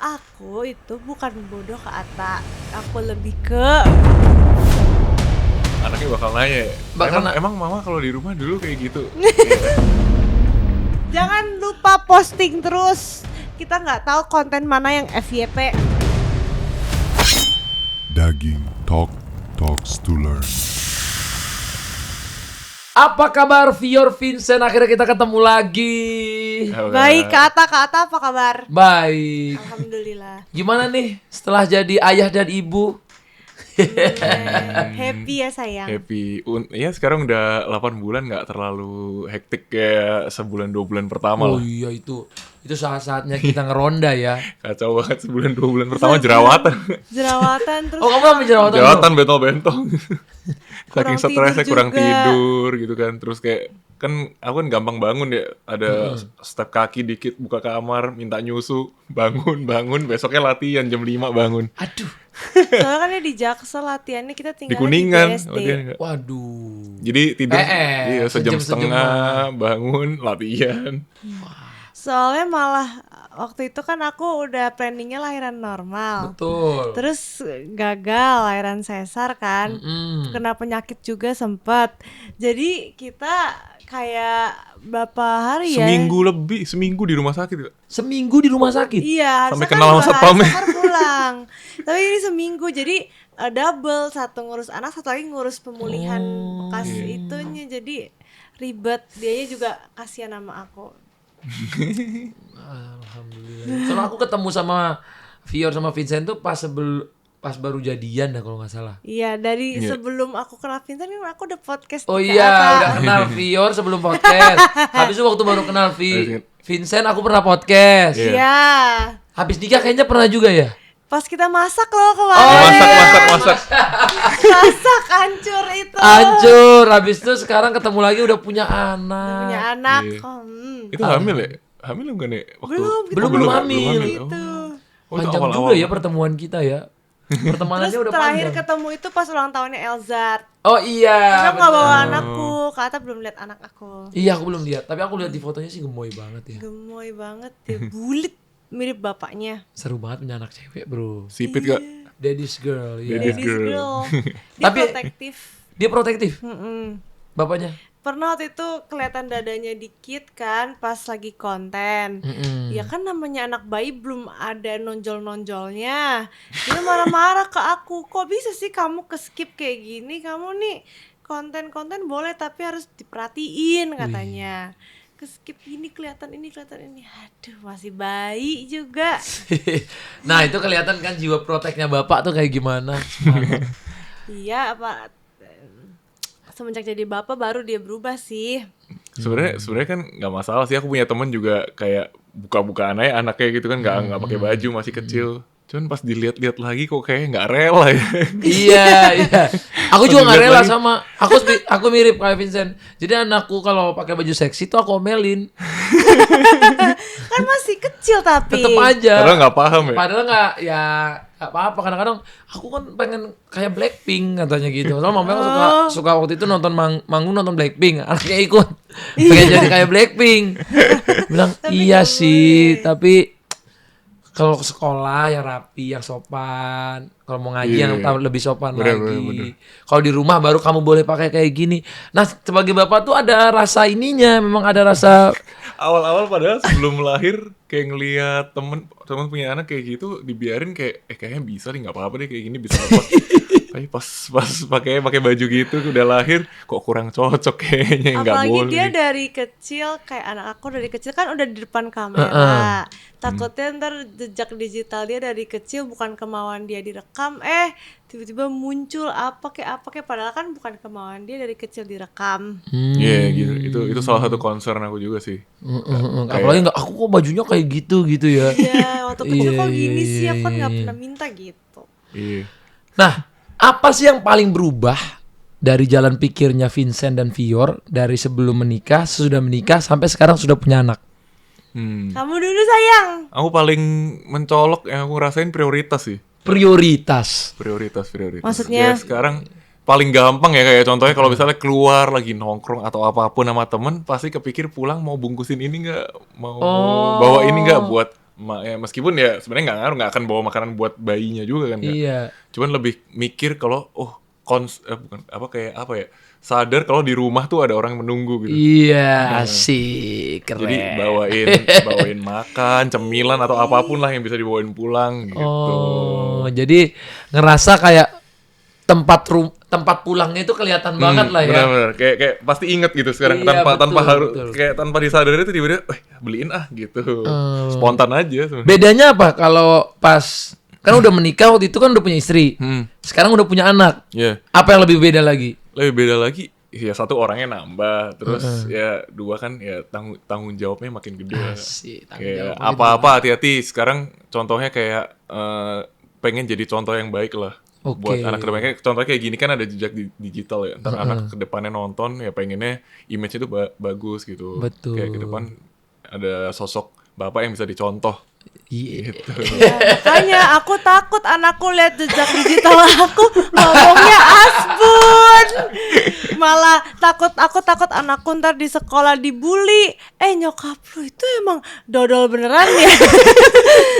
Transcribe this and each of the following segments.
Aku itu bukan bodoh ke Atta. Aku lebih ke Anaknya bakal nanya ya. Emang mama kalau di rumah dulu kayak gitu. jangan lupa posting terus. Kita nggak tahu konten mana yang FYP. Daging Talks to Learn. Apa kabar Vior Vincent? Akhirnya kita ketemu lagi. Baik, Kak Atta apa kabar? Baik. Alhamdulillah. Gimana nih setelah jadi ayah dan ibu? Happy ya sayang. Happy. Ya sekarang udah 8 bulan gak terlalu hektik kayak sebulan 2 bulan pertama Oh lah. iya itu saat-saatnya kita ngeronda ya. Kacau banget sebulan 2 bulan pertama jerawatan. Jerawatan terus. Oh kamu sampai jerawatan? Jerawatan bentol-bentol. Saking Kurang stresnya tidur kurang juga. tidur gitu kan. Terus kayak kan aku kan gampang bangun ya. Ada step kaki dikit buka kamar minta nyusu. Bangun besoknya latihan jam 5 bangun. Aduh. Soalnya kan dia di Jaksel latihannya, kita Di tinggal Kuningan di BSD. latihan nggak? Waduh. Jadi tidur iya, sejam sejam-sejaman. setengah bangun latihan. Soalnya malah waktu itu kan aku udah planningnya lahiran normal. Betul. Terus gagal lahiran sesar kan. Kena penyakit juga sempat. Jadi kita kayak berapa hari ya? Seminggu di rumah sakit. Seminggu di rumah sakit. Iya, Sampai harusnya kenal sama kan 2 hari satpamnya. sesar pulang. Tapi ini seminggu, jadi double, satu ngurus anak, satu lagi ngurus pemulihan bekas itunya. Jadi ribet, dianya juga kasihan sama aku. Alhamdulillah. Soalnya aku ketemu sama Vior sama Vincent tuh pas baru jadian dah kalau nggak salah. Iya, dari sebelum aku kenal Vincent kan aku udah podcast Oh di iya, Kata. udah kenal Vior sebelum podcast. Habis itu waktu baru kenal Vincent aku pernah podcast. Iya. Habis nikah kayaknya pernah juga ya? Pas kita masak loh Oh, kemarin. Masak. Masak hancur itu. Hancur. Habis itu sekarang ketemu lagi udah punya anak. Punya anak. Iya. Oh, Itu hamil ya? Hamil enggak nih? Waktu Belum hamil. Gitu. Oh, itu Panjang awal-awal. juga ya pertemuan kita ya. Pertemanannya Terus udah terakhir panjang. ketemu itu pas ulang tahunnya Elzar. Oh iya. Aku nggak bawa bener. anakku, Kata belum lihat anak aku. Iya aku belum lihat, tapi aku lihat di fotonya sih gemoy banget ya. Gemoy banget ya, bulit mirip bapaknya. Seru banget punya anak cewek bro. Sipit gak? Daddy's girl. Ya. Daddy's Daddy's girl. girl. Dia Tapi- protektif. Dia protektif. Mm-mm. Bapaknya. Pernah waktu itu kelihatan dadanya dikit kan pas lagi konten. Ya kan namanya anak bayi belum ada nonjol-nonjolnya. Dia marah-marah ke aku. Kok bisa sih kamu ke-skip kayak gini? Kamu nih konten-konten boleh tapi harus diperhatiin katanya. Ke-skip ini kelihatan ini. Aduh, masih bayi juga. Nah itu kelihatan kan jiwa proteknya bapak tuh kayak gimana. Iya, semenjak jadi bapak baru dia berubah sih. Sebenarnya kan nggak masalah sih. Aku punya temen juga kayak buka-bukaan aja anaknya gitu kan nggak pakai baju masih kecil. Cuman pas dilihat-lihat lagi kok kayaknya nggak rela ya. Iya. Aku juga nggak dilihat rela lagi. sama. Aku mirip kayak Vincent. Jadi anakku kalau pakai baju seksi tuh aku omelin. Kan masih kecil tapi. Tetep aja. Padahal nggak paham ya. Padahal nggak apa-apa. Kadang-kadang aku kan pengen kayak Blackpink katanya gitu. Soalnya mamanya kan suka waktu itu nonton manggung nonton Blackpink. Anaknya ikut. Pengen jadi kayak Blackpink. Bilang iya sih, tapi kalau ke sekolah yang rapi, yang sopan. Kalau mau ngaji yang lebih sopan Bener. lagi. Kalau di rumah baru kamu boleh pakai kayak gini. Nah, sebagai bapak tuh ada rasa ininya, memang ada rasa Awal-awal padahal sebelum lahir kayak ngelihat temen punya anak kayak gitu dibiarin kayak kayaknya bisa nih nggak apa-apa deh kayak gini bisa apa. Tapi pas pakai baju gitu udah lahir kok kurang cocok kayaknya nggak Apalagi boleh. dia dari kecil, kayak anak aku dari kecil kan udah di depan kamera. Takutnya ntar jejak digital dia dari kecil bukan kemauan dia direkam, tiba-tiba muncul apa kayak padahal kan bukan kemauan dia dari kecil direkam. Iya gitu. Itu salah satu concern aku juga sih. apalagi nggak aku kok bajunya kayak gitu ya. Ya waktu kecil kok Iya, gini sih, iya, aku kan nggak iya. pernah minta gitu. Iya. Nah, apa sih yang paling berubah dari jalan pikirnya Vincent dan Vior dari sebelum menikah, sesudah menikah, sampai sekarang sudah punya anak? Kamu dulu sayang. Aku paling mencolok yang aku rasain prioritas sih. Prioritas. Prioritas. Maksudnya? Kayak sekarang paling gampang ya kayak contohnya kalau misalnya keluar lagi nongkrong atau apapun sama temen pasti kepikir pulang mau bungkusin ini nggak, mau bawa ini nggak buat ya meskipun ya sebenarnya nggak ngaruh, nggak akan bawa makanan buat bayinya juga kan Kak. Iya. Cuman lebih mikir kalau bukan apa kayak apa ya, sadar kalau di rumah tuh ada orang menunggu gitu. Iya, asik, keren. Jadi bawain makan, cemilan atau apapun lah yang bisa dibawain pulang gitu. Oh, jadi ngerasa kayak tempat pulangnya itu kelihatan banget lah ya. Benar-benar kayak pasti inget gitu sekarang, Iya, tanpa betul, harus betul. kayak tanpa disadari itu tiba-tiba beliin gitu. Spontan aja sebenarnya. Bedanya apa kalau pas kan udah menikah waktu itu kan udah punya istri. Sekarang udah punya anak. Iya. Apa yang lebih beda lagi? Lebih beda lagi ya, satu orangnya nambah, terus ya dua kan ya tanggung jawabnya makin gede. Asik, tanggung Kayak jawab apa-apa hati-hati. Sekarang contohnya kayak pengen jadi contoh yang baik lah. Oke. Buat anak kedepannya, contohnya kayak gini kan ada jejak digital ya. Ntar anak kedepannya nonton ya pengennya image itu bagus gitu. Betul. Kayak ke depan ada sosok bapak yang bisa dicontoh. Iya. Gitu. Ya, makanya aku takut anakku lihat jejak digital aku ngomongnya asbun. Malah aku takut anakku ntar di sekolah dibully. Nyokap lu itu emang dodol beneran ya.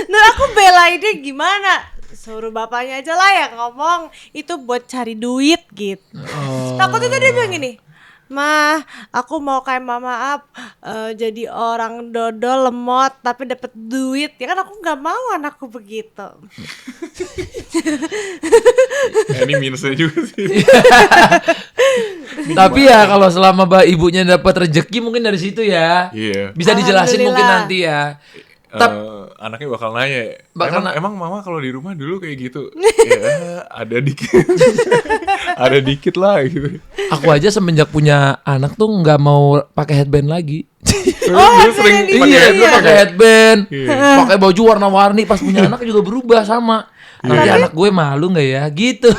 Nah aku belainnya gimana? Suruh bapaknya aja lah yang ngomong, itu buat cari duit gitu. Takutnya tadi dia bilang gini, "Mah, aku mau kayak mama jadi orang dodol lemot tapi dapat duit." Ya kan aku nggak mau anakku begitu. Ini minusnya juga sih. Tapi ya kalau selama ibunya dapat rezeki mungkin dari situ ya. Iya. Bisa dijelasin mungkin Alhamdulillah. nanti ya. Anaknya bakal nanya, Bakal emang mama kalau di rumah dulu kayak gitu? Ya ada dikit, ada dikit lah gitu. Aku aja semenjak punya anak tuh nggak mau pakai headband lagi. Dulu sering headband pakai Iya, headband gue pakai headband, Iya. pakai baju warna-warni. Pas punya anak juga berubah sama. Nanti anak gue malu nggak ya? Gitu.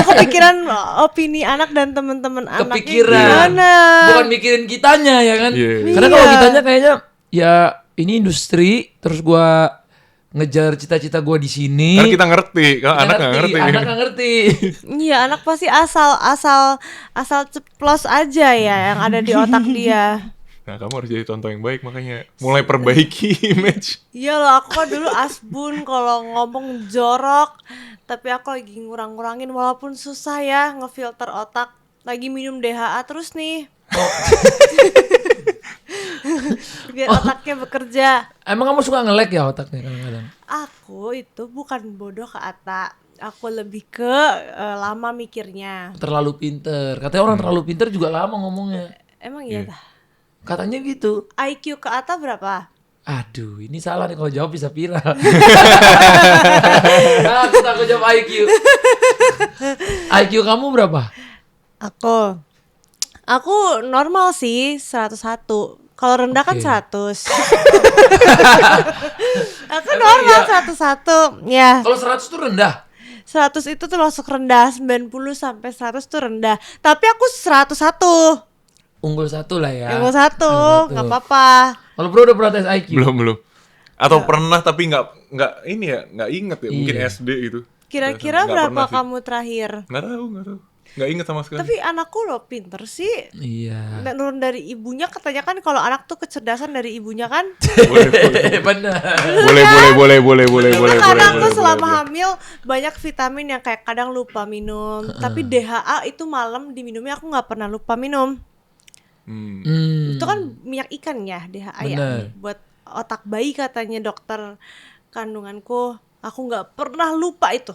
Aku pikiran opini anak dan teman-teman anaknya Kepikiran. gimana. Bukan mikirin kitanya ya kan? Iya. Karena kalau Iya. kitanya kayaknya ya ini industri, terus gue ngejar cita-cita gue di sini. Karena kita ngerti, kalau anak nggak ngerti. Anak nggak ngerti. Iya, anak pasti asal ceplos aja ya yang ada di otak dia. Nah, kamu harus jadi contoh yang baik, makanya mulai perbaiki image. Iya loh, aku kan dulu asbun kalau ngomong jorok, tapi aku lagi ngurang-ngurangin walaupun susah ya ngefilter otak. Lagi minum DHA terus nih. Biar otaknya bekerja. Emang kamu suka nge-lag ya otaknya kadang-kadang? Aku itu bukan bodoh ke Ata. Aku lebih ke lama mikirnya. Terlalu pinter. Katanya orang terlalu pinter juga lama ngomongnya. Emang iya dah. Katanya gitu. IQ ke Ata berapa? Aduh, ini salah nih kalau jawab bisa viral. Aku takut jawab IQ. IQ kamu berapa? Aku normal sih 101. Kalau rendah kan Oke. 100. Aku normal 101. Ya, Kalau 100 tuh rendah. 100 itu termasuk rendah, 90 sampai 100 tuh rendah. Tapi aku 101. Unggul satu lah ya. Yang satu, Unggul nggak apa-apa. Kalau bro udah pernah tes IQ? Belum. Atau pernah tapi nggak ini ya, nggak inget ya. Mungkin Iya. SD gitu. Kira-kira Nggak berapa pernah sih. kamu terakhir? Nggak tahu. Nggak inget sama sekali. Tapi anakku loh pinter sih. Iya. Nggak nurun dari ibunya, katanya kan kalau anak tuh kecerdasan dari ibunya kan. boleh. Karena aku selama hamil banyak vitamin yang kayak kadang lupa minum. Tapi DHA itu malam diminumnya aku nggak pernah lupa minum. Itu kan minyak ikan ya DHA ya. Bener. Buat otak bayi katanya dokter kandunganku. Aku nggak pernah lupa itu.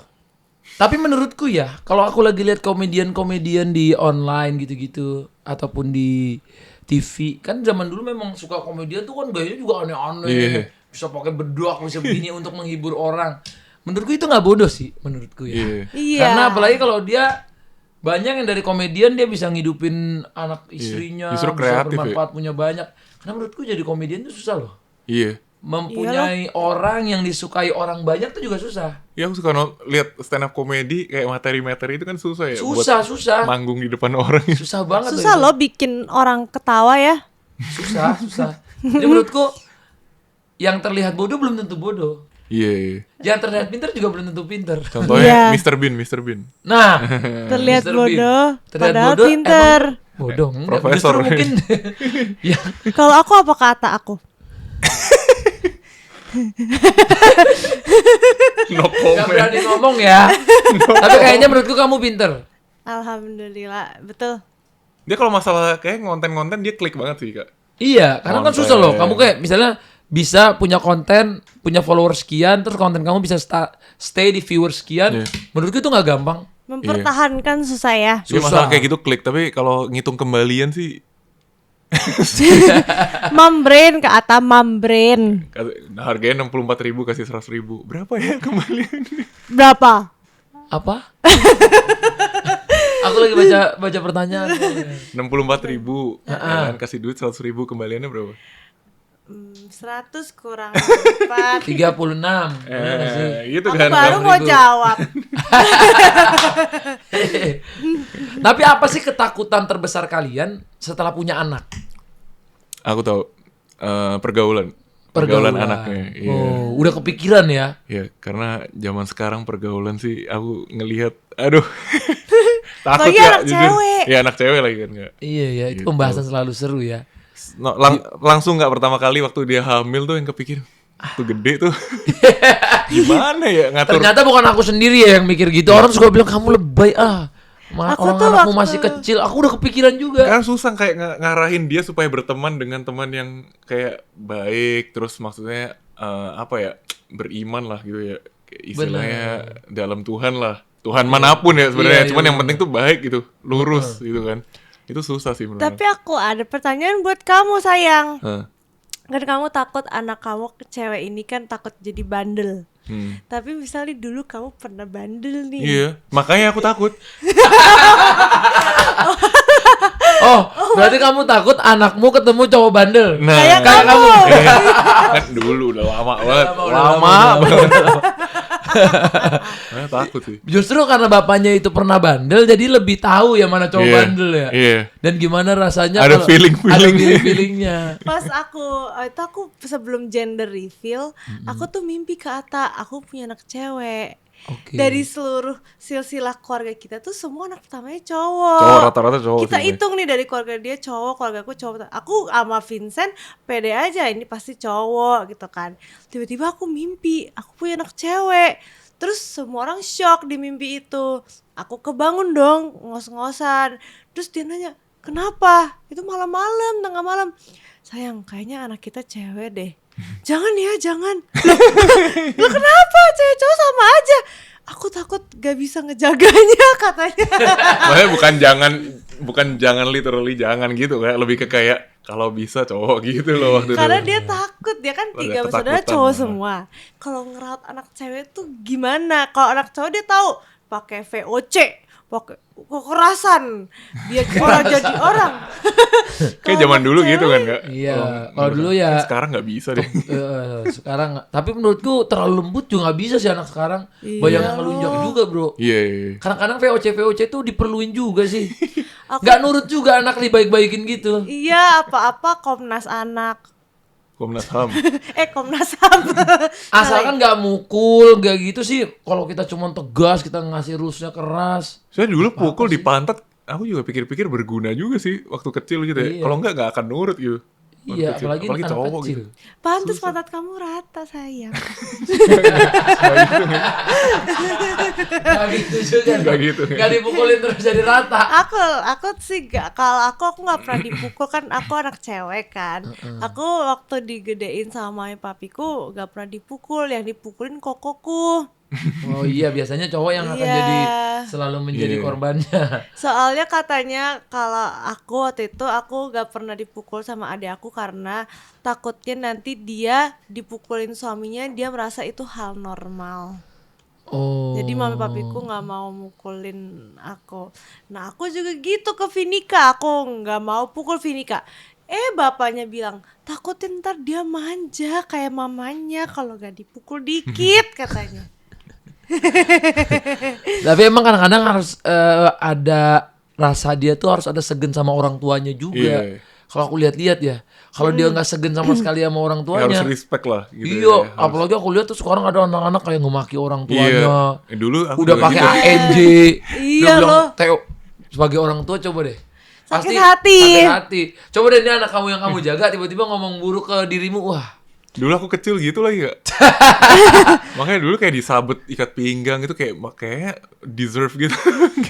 Tapi menurutku ya, kalau aku lagi lihat komedian-komedian di online gitu-gitu ataupun di TV, kan zaman dulu memang suka komedian tuh kan gayanya juga aneh-aneh. Iya. Bisa pakai bedak, bisa begini untuk menghibur orang. Menurutku itu nggak bodoh sih, menurutku ya. Iya. Iya. Karena apalagi kalau dia banyak yang dari komedian dia bisa ngidupin anak istrinya, Justru bisa kreatif bermanfaat, punya banyak. Karena menurutku jadi komedian itu susah loh. Iya. Mempunyai orang yang disukai orang banyak tuh juga susah. Ya aku suka lihat stand up komedi kayak materi-materi itu kan susah ya. Susah. Manggung di depan orang. Susah banget Susah itu. loh bikin orang ketawa ya. Susah. Jadi menurutku yang terlihat bodoh belum tentu bodoh. Iya. Yang terlihat pintar juga belum tentu pintar. Contohnya Iya. Mr. Bean. Nah, Terlihat Mr. Bean. bodoh, Terlihat padahal bodoh, pinter. emang bodoh. Enggak, Profesor. justru mungkin ya, Kalau aku apa kata aku? No Gak comment. berani ngomong ya. Tapi kayaknya menurutku kamu pinter. Alhamdulillah, betul. Dia kalau masalah kayak konten-konten dia klik banget sih, Kak. Iya, karena kan Konten. susah loh. Kamu kayak misalnya bisa punya konten, punya followers sekian, terus konten kamu bisa stay di viewers sekian. Iya. Menurutku itu nggak gampang. Mempertahankan susah ya. Dia Susah. masalah kayak gitu klik, tapi kalau ngitung kembalian sih Membrain ke atas membrain. harganya 64.000 kasih 100.000. Berapa ya kembaliannya? Berapa? Apa? Aku lagi baca pertanyaan. 64.000. Kan kasih duit 100.000 kembaliannya berapa? 100 kurang 4. 36. Bener nggak sih? Gitu Aku kan. baru mau 6.000. jawab. Tapi apa sih ketakutan terbesar kalian setelah punya anak? Aku tahu pergaulan anaknya. Iya. Oh, udah kepikiran ya? Ya, karena zaman sekarang pergaulan sih aku ngelihat, aduh. Takut Lagi ya, anak jujur. cewek. Iya, anak cewek lagi kan, Kak. Iya ya, itu Gitu. pembahasan selalu seru ya. No, langsung nggak pertama kali waktu dia hamil tuh yang kepikir tuh gede tuh. Gimana ya ngatur? Ternyata bukan aku sendiri ya yang mikir gitu. Orang suka bilang kamu lebay Aku orang tuh anakmu waktu- masih kecil. Aku udah kepikiran juga. Kan susah kayak ngarahin dia supaya berteman dengan teman yang kayak baik, terus maksudnya apa ya, beriman lah gitu ya. Kayak istilahnya dalam Tuhan lah. Tuhan manapun ya sebenarnya, Iya, cuman iya, yang penting tuh baik gitu, lurus gitu kan. Itu susah sih menurut Tapi aku ada pertanyaan buat kamu sayang. Hah. Kan kamu takut anak kamu cewek ini kan takut jadi bandel. Hmm. Tapi misalnya dulu kamu pernah bandel nih. Iya, makanya aku takut. Oh, berarti kamu takut anakmu ketemu cowok bandel. Nah, Kayak kamu. Iya. Kan dulu udah lama banget. Lama banget. Takut sih. Justru karena bapaknya itu pernah bandel, jadi lebih tahu ya mana cowok Iya, bandel ya. iya. Dan gimana rasanya Ada kalau- feeling-feeling. ada feeling-feelingnya. Pas aku sebelum gender reveal, aku tuh mimpi ke Ata, aku punya anak cewek. Oke. Dari seluruh silsilah keluarga kita tuh semua anak pertamanya cowok. Cowok rata-rata cowok Kita sih, hitung nih dari keluarga dia cowok, keluarga aku cowok. Aku sama Vincent pede aja ini pasti cowok gitu kan. Tiba-tiba aku mimpi, aku punya anak cewek. Terus semua orang shock di mimpi itu. Aku kebangun dong, ngos-ngosan. Terus dia nanya, kenapa? Itu malam-malam, tengah malam. Sayang, kayaknya anak kita cewek deh. Jangan ya, jangan. Loh kenapa? Cewek cowok sama aja. Aku takut gak bisa ngejaganya katanya. Makanya bukan jangan literally jangan gitu, kayak lebih ke kayak kalau bisa cowok gitu loh waktu Karena itu. dia takut, dia kan Ada 3 bersaudara ketakutan. cowok semua. Kalau ngerawat anak cewek tuh gimana? Kalau anak cowok dia tahu pakai VOC, pakai kekerasan, dia orang jadi orang. Kayak zaman dulu gitu kan, Kak. Iya, kalau dulu ya Sekarang nggak bisa deh. sekarang tapi menurutku terlalu lembut juga nggak bisa sih anak sekarang. Banyak yang ngelunjak juga, Bro. Iya, iya. Kadang-kadang VOC tuh diperluin juga sih. Nggak nurut juga anak dibaik-baikin gitu. Iya, apa-apa Komnas Anak. Komnas HAM. Komnas HAM. Asalkan nggak mukul, nggak gitu sih. Kalau kita cuma tegas, kita ngasih rusnya keras. Saya dulu pukul di pantat, aku juga pikir-pikir berguna juga sih waktu kecil gitu ya. Iya. Kalau nggak akan nurut gitu. Waktu Iya, kecil. apalagi anak cowok kecil. gitu. Pantes pantat kamu rata sayang. Nggak gitu juga. Nggak gitu. Nggak dipukulin terus jadi rata. Aku sih gak, kalau aku nggak pernah dipukul kan, aku anak cewek kan. Aku waktu digedein sama mami papiku gak pernah dipukul, yang dipukulin kokoku. Oh iya, biasanya cowok yang akan Iya. jadi selalu menjadi Iya. korbannya. Soalnya katanya kalau aku waktu itu aku gak pernah dipukul sama adik aku karena takutnya nanti dia dipukulin suaminya, dia merasa itu hal normal. Oh. Jadi mami papiku nggak mau mukulin aku. Nah aku juga gitu ke Vinika, aku nggak mau pukul Vinika. Bapaknya bilang takutin ntar dia manja kayak mamanya kalau gak dipukul dikit katanya. Tapi emang kadang-kadang harus ada rasa dia tuh harus ada segen sama orang tuanya juga. Iya. Kalau aku lihat-lihat ya, kalau dia nggak segen sama sekali sama orang Ya, tuanya. harus respect lah gitu. Iya, ya. Harus- apalagi aku lihat tuh sekarang ada anak-anak kayak ngemaki orang Iya. tuanya. Dulu aku Udah juga pakai gitu. ANJ. Iya Dia bilang, loh. Teo, sebagai orang tua coba deh. Sakit hati. Sakit hati. Coba deh ini anak kamu yang kamu jaga tiba-tiba ngomong buruk ke dirimu, wah. Dulu aku kecil gitu lagi gak? Makanya dulu kayak disabet ikat pinggang itu kayaknya deserve gitu.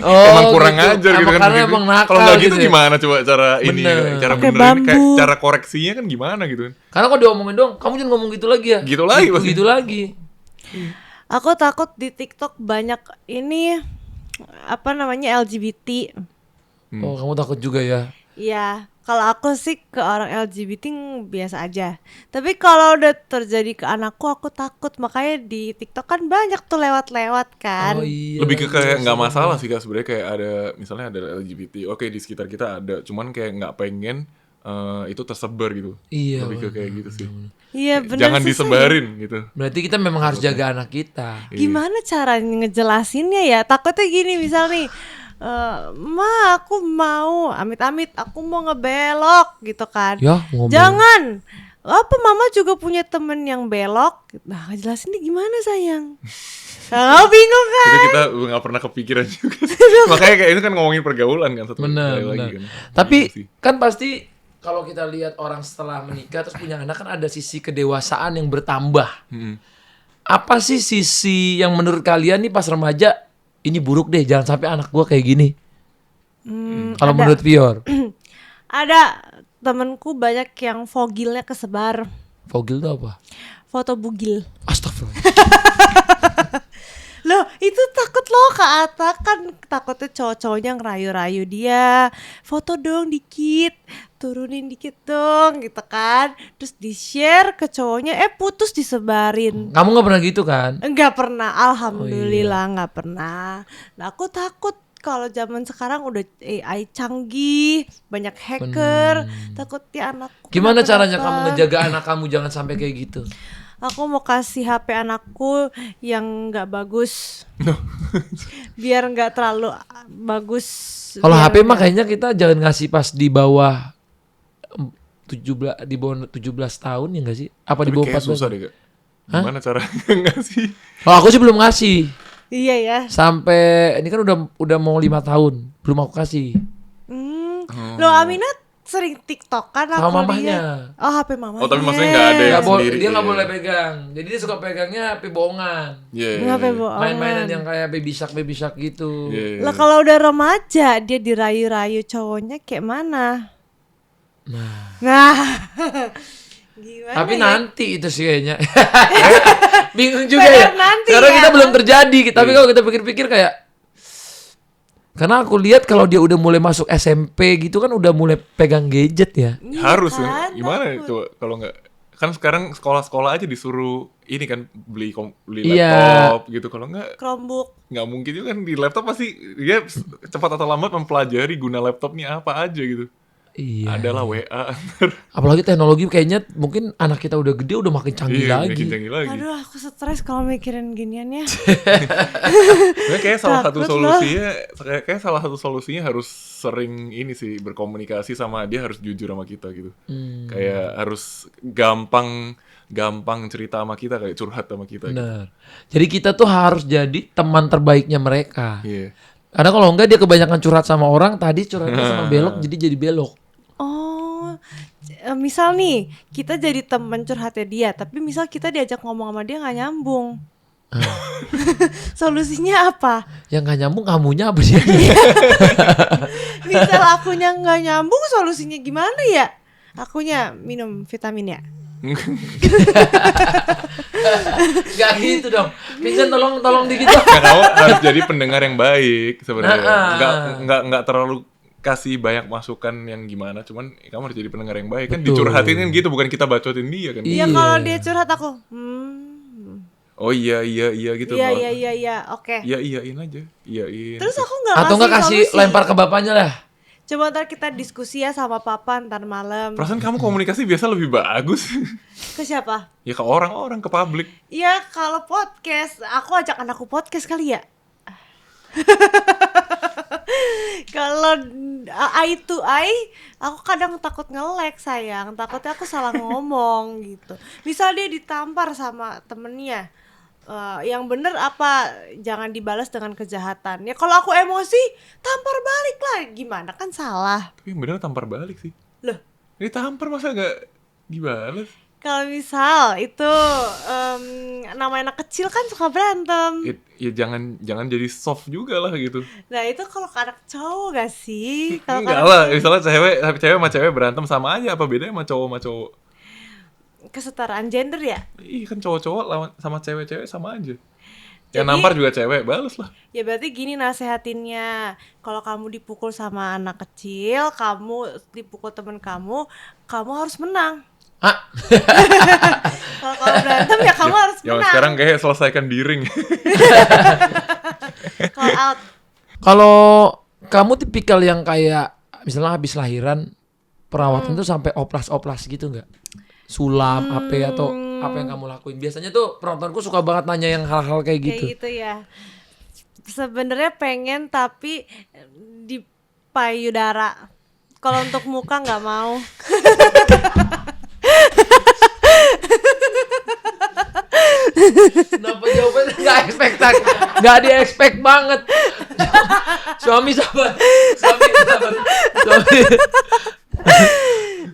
Emang kurang gitu. ajar gitu kan. Karena begitu. emang nakal Kalau nggak gitu gitu ya. gimana coba cara ini Bener. cara Pakai benerin kayak bambu. cara koreksinya kan gimana gitu kan. Karena kalau diomongin dong, kamu jangan ngomong gitu lagi ya. Gitu lagi pasti. Gitu lagi. Aku takut di TikTok banyak ini apa namanya LGBT. Oh, kamu takut juga ya. Iya, kalau aku sih ke orang LGBT biasa aja. Tapi kalau udah terjadi ke anakku, aku takut. Makanya di TikTok kan banyak tuh lewat-lewat kan. Oh iya. Lebih ke lagi kayak nggak ya, masalah sih Kak sebenarnya kayak ada misalnya ada LGBT. Oke, di sekitar kita ada, cuman kayak nggak pengen itu tersebar gitu. Iya. Lebih ke kayak gitu sih. Iya benar. Jangan susah ya. disebarin gitu. Berarti kita memang harus jaga anak kita. Gimana cara ngejelasinnya ya? Takutnya gini misal nih, Ma aku mau amit-amit aku mau ngebelok gitu kan. Ya, ngomong. Jangan. Apa mama juga punya temen yang belok? Nah ngejelasinnya gimana sayang? Nah, bingung kan? Itu kita nggak pernah kepikiran juga. Makanya kayak itu kan ngomongin pergaulan kan satu Benar, kali lagi benar. kan. Tapi Gitu sih. kan pasti kalau kita lihat orang setelah menikah terus punya anak kan ada sisi kedewasaan yang bertambah. Apa sih sisi yang menurut kalian nih pas remaja ini buruk deh, jangan sampai anak gua kayak gini. Kalau ada. menurut Pior, Ada temenku banyak yang fogilnya kesebar. Fogil itu apa? Foto bugil. Astagfirullah. Loh itu takut loh Kak Ata. Kan takutnya cowok-cowoknya ngerayu-rayu dia. Foto dong dikit, turunin dikit dong gitu kan. Terus di-share ke cowoknya, putus disebarin. Kamu nggak pernah gitu kan? Enggak pernah, alhamdulillah enggak pernah. Nah aku takut kalau zaman sekarang udah AI canggih, banyak hacker, takutnya anakku Gimana caranya kenapa-napa. kamu ngejaga anak kamu jangan sampai kayak gitu? Aku mau kasih HP anakku yang nggak bagus, biar nggak terlalu bagus. Kalau biar HP mah nggak- kayaknya kita jangan ngasih pas di bawah 17 di bawah 17 tahun ya enggak sih? Apa di Tapi bawah kayak 14? susah deh Kak. Gimana cara nggak sih? Kalau aku sih belum ngasih. Iya ya. Sampai ini kan udah mau 5 tahun, belum aku kasih. Loh Aminat sering TikTok kan aku Sama mamahnya. lihat. Oh HP mamanya. Oh, tapi maksudnya nggak ada yang Nggak boleh, sendiri, dia nggak iya. boleh pegang. Jadi dia suka pegangnya HP bohongan. Iya. Nggak apa bohongan. Main-mainan yang kayak baby shark gitu. Iya. Lah kalau udah remaja dia dirayu-rayu cowoknya kayak mana? Nah. Gimana Tapi ya? nanti itu sih kayaknya. Bingung juga ya. Bener nanti Karena ya. kita belum terjadi. Tapi kalau kita pikir-pikir kayak karena aku lihat kalau dia udah mulai masuk SMP gitu kan udah mulai pegang gadget ya. Iya Harus kan, kan? Gimana ya takut. coba kalau nggak kan sekarang sekolah-sekolah aja disuruh ini kan beli Iya. laptop gitu. Kalau Chromebook. nggak mungkin juga kan di laptop pasti dia cepat atau lambat mempelajari guna laptopnya apa aja gitu. Iya. Adalah WA. Apalagi teknologi kayaknya mungkin anak kita udah gede udah makin canggih Iya, lagi. makin canggih lagi. Aduh aku stres kalau mikirin ginian ya. Sebenarnya kayak salah satu Takut solusinya kayak salah satu solusinya harus sering ini sih berkomunikasi sama dia harus jujur sama kita gitu. Kayak harus gampang cerita sama kita kayak curhat sama kita gitu. Benar. Jadi kita tuh harus jadi teman terbaiknya mereka. Iya. Karena kalau enggak dia kebanyakan curhat sama orang, tadi curhatnya sama belok jadi belok. Oh, misal nih kita jadi temen curhatnya dia, tapi misal kita diajak ngomong sama dia nggak nyambung. Solusinya apa? Yang nggak nyambung kamunya apa dia? Misal akunya nggak nyambung, solusinya gimana ya? Akunya minum vitamin ya. Gak gitu dong. Vincent tolong dikit dong. Nah, kamu harus jadi pendengar yang baik sebenarnya. Nah, Nggak terlalu kasih banyak masukan yang gimana, cuman kamu harus jadi pendengar yang baik kan Betul. dicurhatin kan gitu, bukan kita bacotin dia kan. Iya Iya. kalau dia curhat aku, Oh iya gitu. Bang. iya, oke. Iya iyain aja. Iyain. Terus aku nggak Atau nggak kasih solusi. lempar ke bapaknya lah. Coba ntar kita diskusi ya sama papa ntar malam. Perasaan kamu komunikasi biasa lebih bagus. Ke siapa? Ya ke orang-orang, ke publik. Iya kalau podcast, aku ajak anakku podcast kali ya. Kalau eye to eye, aku kadang takut nge-lag sayang, takutnya aku salah ngomong gitu. Misal dia ditampar sama temennya, yang bener apa jangan dibalas dengan kejahatan. Ya kalau aku emosi, tampar balik lah, gimana kan salah. Tapi yang bener tampar balik sih. Loh, Ini tampar masa nggak dibalas? Kalau misal itu namanya anak kecil kan suka berantem. Ya jangan jadi soft juga lah gitu. Nah itu kalau ke anak cowok gak sih? Kalau ke Enggak anak lah, cowok, misalnya cewek sama cewek berantem sama aja, apa bedanya sama cowok? kesetaraan gender ya? Ih kan cowok-cowok lawan sama cewek-cewek sama aja. Jadi- Yang nampar juga cewek, bales lah. Ya berarti gini nasehatinnya, kalau kamu dipukul sama anak kecil, kamu dipukul temen kamu harus menang. Hah? Kalau kamu berantem ya kamu harus Ya menang. sekarang kayak selesaikan di ring. Call out. Kalau kamu tipikal yang kayak misalnya habis lahiran perawatan tuh sampai oplas-oplas gitu nggak? Sulam, apa atau apa yang kamu lakuin? Biasanya tuh penontonku suka banget nanya yang hal-hal kayak gitu. Kayak gitu ya. Sebenarnya pengen tapi di payudara. Kalau untuk muka nggak mau. Kenapa jawabannya nggak ekspektan? Nggak di-expect banget. Suami sabar. Suami.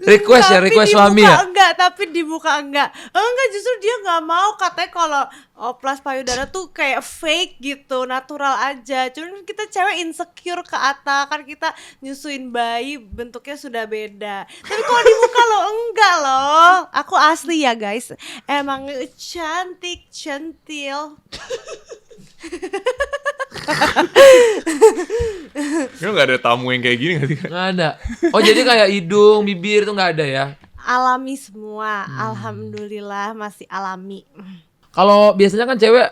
Request ya, Tapi request di suami muka ya. enggak, tapi di muka enggak. Enggak, justru dia nggak mau, katanya kalau oplas payudara tuh kayak fake gitu, natural aja. Cuman kita cewek insecure ke Atta, kan kita nyusuin bayi bentuknya sudah beda. Tapi kalau di muka lo enggak loh. Aku asli ya guys. Emang cantik, centil. Lu gak ada tamu yang kayak gini gak sih? Nggak ada. Oh jadi kayak hidung, bibir tuh nggak ada ya? Alami semua. Alhamdulillah masih alami. Kalau biasanya kan cewek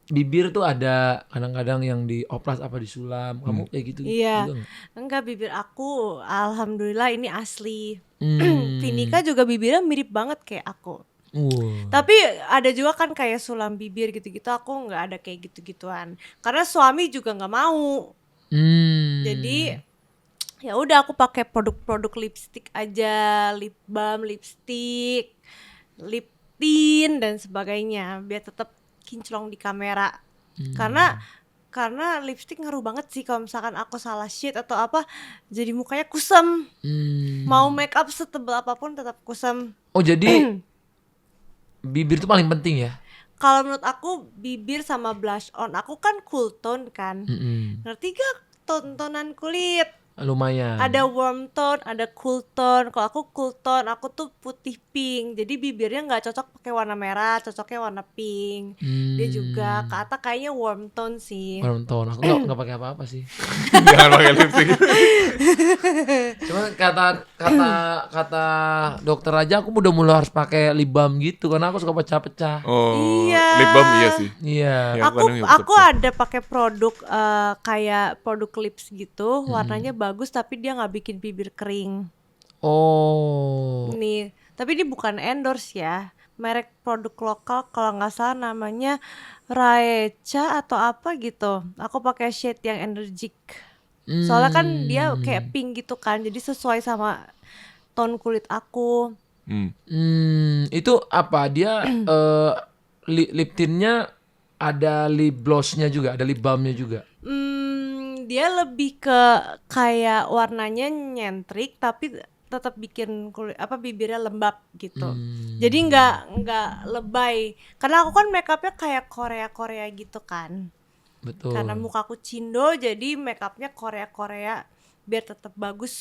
bibir tuh ada kadang-kadang yang dioplas apa disulam. Kamu kayak gitu? Iya. juga nggak? Enggak, bibir aku alhamdulillah ini asli. Hmm. Vinika juga bibirnya mirip banget kayak aku. Wah. Tapi ada juga kan kayak sulam bibir gitu-gitu, aku nggak ada kayak gitu-gituan. Karena suami juga nggak mau. Jadi ya udah aku pakai produk-produk lipstick aja, lip balm, lipstick, lip tint dan sebagainya biar tetap kinclong di kamera. Karena lipstick ngaruh banget sih kalau misalkan aku salah shade atau apa, jadi mukanya kusam. Mau make up setebal apapun tetap kusam. Oh jadi bibir tuh paling penting ya? Kalau menurut aku bibir sama blush on, aku kan cool tone kan. Ngerti gak tontonan kulit? Lumayan. Ada warm tone, ada cool tone. Kalau aku cool tone, aku tuh putih pink. Jadi bibirnya nggak cocok pakai warna merah, cocoknya warna pink. Dia juga ke Atta kayaknya warm tone sih. Warm tone. Aku nggak pakai apa-apa sih. Jangan pakai lipstick. Cuma kata dokter aja aku udah mulai harus pakai lip balm gitu karena aku suka pecah-pecah. Oh, Iya. lip balm iya sih. Iya. Ya, kadang ya Aku betul. ada pakai produk kayak produk lips gitu, warnanya bagus tapi dia nggak bikin bibir kering. Oh. Nih, tapi ini bukan endorse ya. Merek produk lokal kalau nggak salah namanya Raecha atau apa gitu. Aku pakai shade yang energik. Soalnya kan dia kayak pink gitu kan, jadi sesuai sama tone kulit aku. Itu apa dia lip tintnya ada lip glossnya juga, ada lip balmnya juga. Dia lebih ke kayak warnanya nyentrik tapi tetap bikin kulit bibirnya lembab gitu. Jadi nggak lebay. Karena aku kan makeupnya kayak Korea gitu kan. Betul. Karena mukaku Cindo jadi makeupnya Korea biar tetap bagus.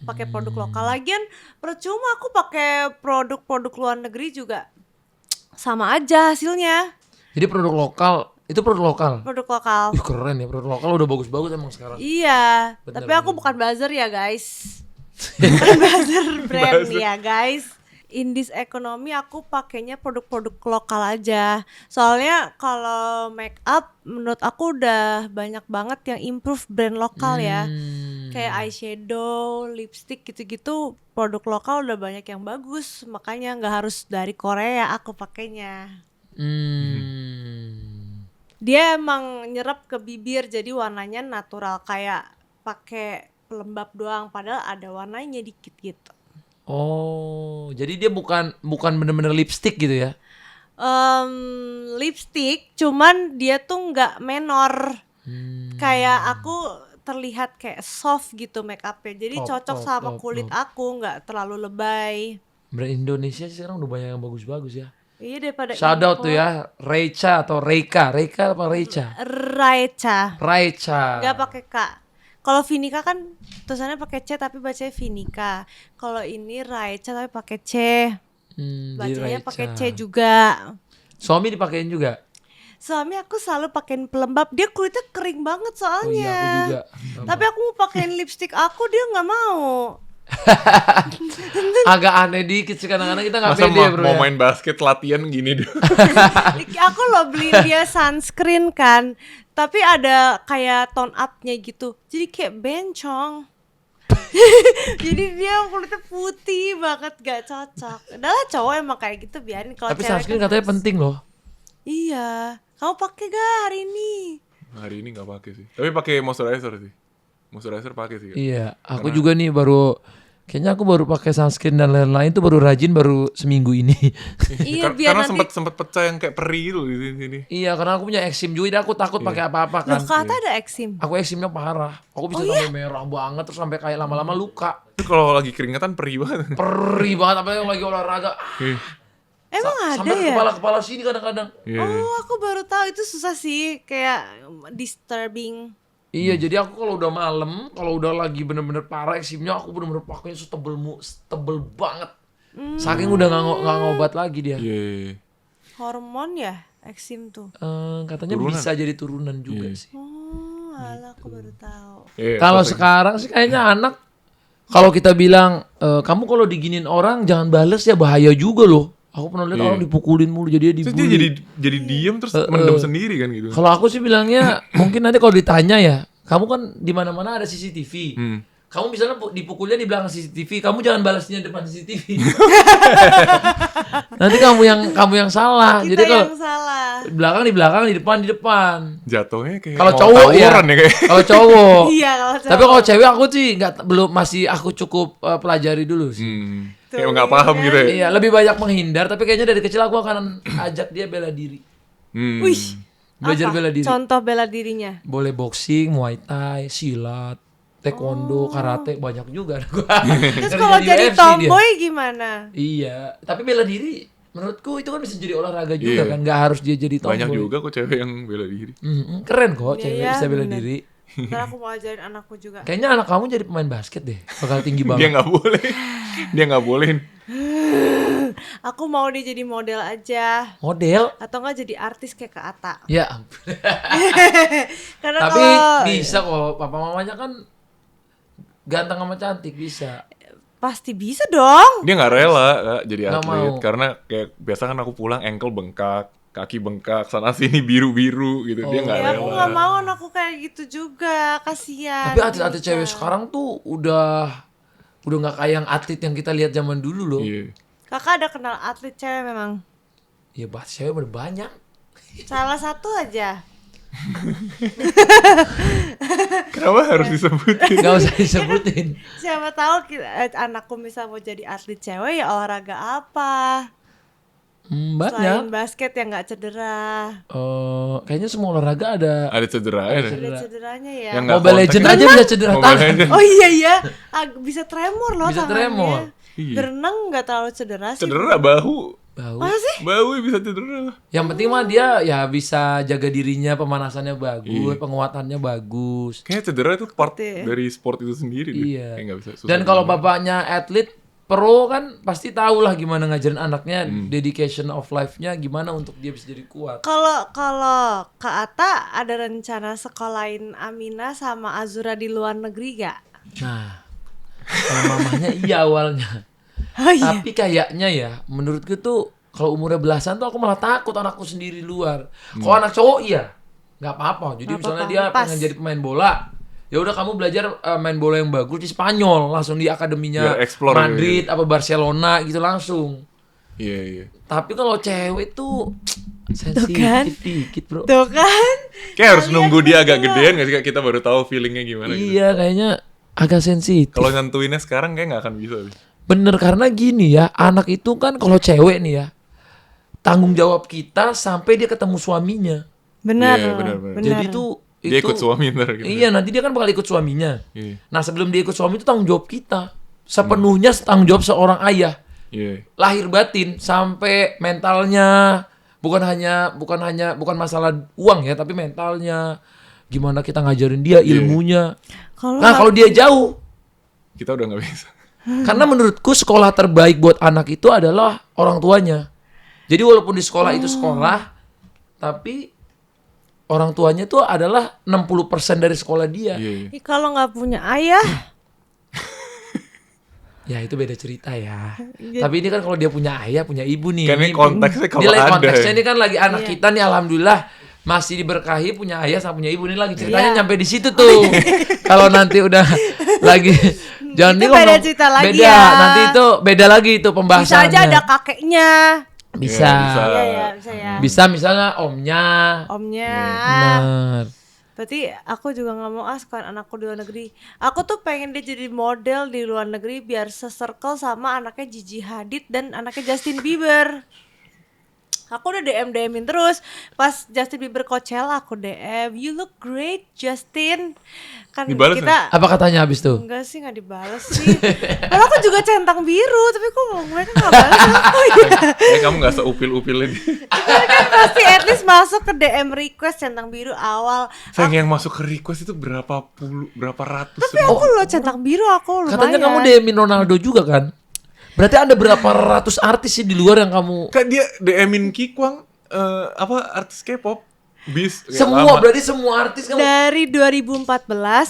Pakai produk lokal. Lagian percuma aku pakai produk-produk luar negeri juga sama aja hasilnya. Jadi produk lokal, itu produk lokal. Produk lokal. Ih, keren ya, produk lokal udah bagus-bagus emang sekarang. Iya, Bener, tapi aku bener. bukan buzzer ya guys. Bukan buzzer brand ya guys. In this economy aku pakainya produk-produk lokal aja. Soalnya kalau make up menurut aku udah banyak banget yang improve brand lokal ya. Kayak eyeshadow, lipstick gitu-gitu produk lokal udah banyak yang bagus. Makanya nggak harus dari Korea aku pakainya. Dia emang nyerap ke bibir jadi warnanya natural kayak pakai pelembab doang padahal ada warnanya dikit gitu. Oh, jadi dia bukan bener-bener lipstick gitu ya? Lipstick cuman dia tuh nggak menor. Kayak aku terlihat kayak soft gitu make upnya. Jadi Top, cocok top, sama top, kulit top. aku, nggak terlalu lebay. Brand Indonesia sih sekarang udah banyak yang bagus-bagus ya. Iya daripada Shout out impor. tuh ya, Reicha atau Reika apa Reicha? Raicha. Nggak pakai K. Kalau Vinica kan tulisannya pakai C tapi bacanya Vinica. Kalau ini Raicha tapi pakai C. Jadi Bacanya Raicha. pakai C juga. Suami dipakein juga. Suami aku selalu pakein pelembab. Dia kulitnya kering banget Oh iya, soalnya. aku juga. Tapi aku mau pakein lipstick aku, dia nggak mau. Agak aneh dikit sih kadang-kadang kita nggak Masa pede bro mau ya. main basket latihan gini deh. Aku loh beliin dia sunscreen kan, tapi ada kayak tone up-nya gitu. Jadi kayak bencong. Jadi dia kulitnya putih banget, gak cocok. Udahlah cowok emang kayak gitu, biarin. Kalau Tapi cewek sunscreen kan katanya harus- penting loh. Iya, kamu pakai gak hari ini? Hari ini nggak pakai sih. Tapi pakai moisturizer sih. Moisturizer pakai sih. Iya, aku juga nih kayaknya aku baru pakai sunscreen dan lain-lain tuh baru rajin baru seminggu ini. Iya, biar Karena nanti. sempat pecah yang kayak peri gitu di sini. Iya, karena aku punya eksim juga, jadi aku takut pakai apa-apa kan. Loh, kata ada eksim. Aku eksimnya parah. Aku bisa sampai merah banget terus sampai kayak lama-lama luka. Itu kalau lagi keringetan perih banget. Perih banget apalagi kalau lagi olahraga. Iya. Emang ada Sampai ke ya? kepala-kepala sini kadang-kadang. Iya. Oh, aku baru tahu itu susah sih, kayak disturbing. Iya, jadi aku kalau udah malam, kalau udah lagi bener-bener parah eksimnya, aku bener-bener pakainya tebel banget. Saking udah nggak ngobat lagi dia. Iya. Hormon ya, eksim tuh. Katanya Turunan. bisa jadi turunan juga Iya. sih. Oh, alah aku baru tahu. Iya, Kalau selesai. sekarang sih kayaknya anak, kalau kita bilang kamu kalau diginin orang jangan bales ya, bahaya juga loh. Aku pernah lihat Iya. orang dipukulin mulu jadi dia Terus dia dibully. jadi diem terus mendem sendiri kan gitu. Kalau aku sih bilangnya mungkin nanti kalau ditanya ya, kamu kan di mana-mana ada CCTV. Kamu misalnya dipukulnya di belakang CCTV, kamu jangan balasnya depan CCTV. Nanti kamu yang salah. Kita Jadi kalau yang salah. di belakang, di depan. Jatuhnya kayak Kalau mau cowok ya, tawuran kayak. kalau cowok. Iya, kalau cowok. Tapi kalau cewek aku sih masih aku cukup pelajari dulu sih. Kayak nggak paham gitu ya. Iya, lebih banyak menghindar, tapi kayaknya dari kecil aku akan ajak dia bela diri. Wih, Belajar apa? bela diri. Contoh bela dirinya. Boleh boxing, muay thai, silat, taekwondo, karate, banyak juga. Terus kalau jadi tomboy gimana? Iya, tapi bela diri menurutku itu kan bisa jadi olahraga juga Iya. kan, nggak harus dia jadi tomboy. Banyak juga kok cewek yang bela diri. Keren kok cewek Iya, bisa bela bener. diri. Ntar aku mau ajarin anakku juga. Kayaknya anak kamu jadi pemain basket deh, bakal tinggi Dia banget. nggak boleh. Dia nggak bolehin. Aku mau dia jadi model aja. Model? Atau enggak jadi artis kayak Kak Ata. Ya ampun. Karena Tapi kalau bisa kok, papa mamanya kan ganteng sama cantik bisa. pasti bisa dong. Dia nggak rela Kak, jadi Nggak atlet mau. karena kayak biasa kan aku pulang ankle bengkak, kaki bengkak, sana sini biru-biru gitu. Dia nggak Ya rela. aku nggak mau anakku kayak gitu juga, kasihan. Tapi atlet-atlet Bisa. cewek sekarang tuh udah nggak kayak yang atlet yang kita lihat zaman dulu loh. Iya. Kakak ada kenal atlet cewek memang. Ya bahas cewek udah banyak. Salah satu aja. Kenapa harus disebutin? Gak usah disebutin. Siapa tahu anakku misal mau jadi atlet cewek ya olahraga apa? Selain Banyak. basket yang nggak cedera. Kayaknya semua olahraga ada. Ada cedera ya. Ada cederanya ya. Yang nggak Mobile kontak Legend kan? aja bisa cedera Mobile tangan. Legend. Oh iya ya, bisa tremor loh Bisa tangannya. tremor. Iya. Berenang nggak terlalu cedera sih. Cedera bahu. Bau. Masa sih? Bahu bisa cedera. Yang penting mah dia ya bisa jaga dirinya, pemanasannya bagus, Iya. penguatannya bagus. Kayaknya cedera itu part Betul. dari sport itu sendiri deh. Iya. Kayak nggak bisa susah Dan kalau juga. bapaknya atlet pro kan pasti tahu lah gimana ngajarin anaknya, dedication of life-nya gimana untuk dia bisa jadi kuat. Kalau Kak Ata ada rencana sekolahin Amina sama Azura di luar negeri gak? Nah, kalau mamanya iya awalnya. Oh iya. Tapi kayaknya ya, menurutku tuh kalau umurnya belasan tuh aku malah takut anakku sendiri luar. Kalau anak cowok iya, nggak apa-apa. Jadi Nggak misalnya apa-apa, dia pas. pengen jadi pemain bola, ya udah kamu belajar main bola yang bagus di Spanyol, langsung di akademinya Biar explore Madrid apa Barcelona gitu langsung. Iya, iya. Tapi kalau cewek tuh kan? sensitif dikit bro. Tuh kan? Kayak harus Kalian nunggu dia agak berdua. gedean nggak sih Kak? Kita baru tahu feelingnya gimana gitu. Iya kayaknya agak sensitif. Kalau nyentuhinnya sekarang kayak nggak akan bisa. Sih. Bener karena gini ya, anak itu kan kalau cewek nih ya, tanggung jawab kita sampai dia ketemu suaminya. Benar. Iya, benar, benar. Jadi tuh Dia ikut suami ntar gitu. Iya, nanti dia kan bakal ikut suaminya. Iya. Nah, sebelum dia ikut suami itu tanggung jawab kita. Sepenuhnya tanggung jawab seorang ayah. Iya. lahir batin sampai mentalnya, bukan masalah uang ya, tapi mentalnya, gimana kita ngajarin dia ilmunya. Nah kalau dia jauh, Kita udah nggak bisa. karena menurutku sekolah terbaik buat anak itu adalah orang tuanya. Jadi walaupun di sekolah itu sekolah, tapi orang tuanya tuh adalah 60% dari sekolah dia. Iya. Ih, kalau nggak punya ayah, Ya itu beda cerita ya. Tapi ini kan kalau dia punya ayah, punya ibu nih. Kan ini konteksnya kalau nilai ada. konteksnya ini kan lagi anak Iya. kita nih, alhamdulillah masih diberkahi punya ayah sama punya ibu. Ini lagi ceritanya Iya. nyampe di situ tuh. Kalau nanti udah lagi jangan Itu nih beda ngomong- cerita lagi beda. ya. Nanti itu beda lagi itu bisa pembahasannya. aja ada kakeknya. Bisa. Iya, bisa. Iya ya, bisa ya. Bisa misalnya omnya. Omnya. Benar. Berarti aku juga nggak mau sekolah anakku di luar negeri. Aku tuh pengen dia jadi model di luar negeri biar se-circle sama anaknya Gigi Hadid dan anaknya Justin Bieber. Aku udah DM-in terus. Pas Justin Bieber Coachella aku DM, "You look great, Justin." Kan Dibales kita Apa katanya habis tuh? enggak sih, nggak dibales sih. Padahal aku juga centang biru, tapi kok mereka nggak balas aku ya. Kamu nggak seupil-upilin. Kan pasti at least masuk ke DM request centang biru awal. Sayang yang masuk ke request itu berapa ratus Tapi ribu. aku loh centang biru aku lumayan. Katanya kamu DM-in Ronaldo juga kan? Berarti ada berapa ratus artis sih di luar yang kamu Kan dia DM-in Kikwang artis K-pop. Bis kayak semua lama. berarti semua artis kamu Dari 2014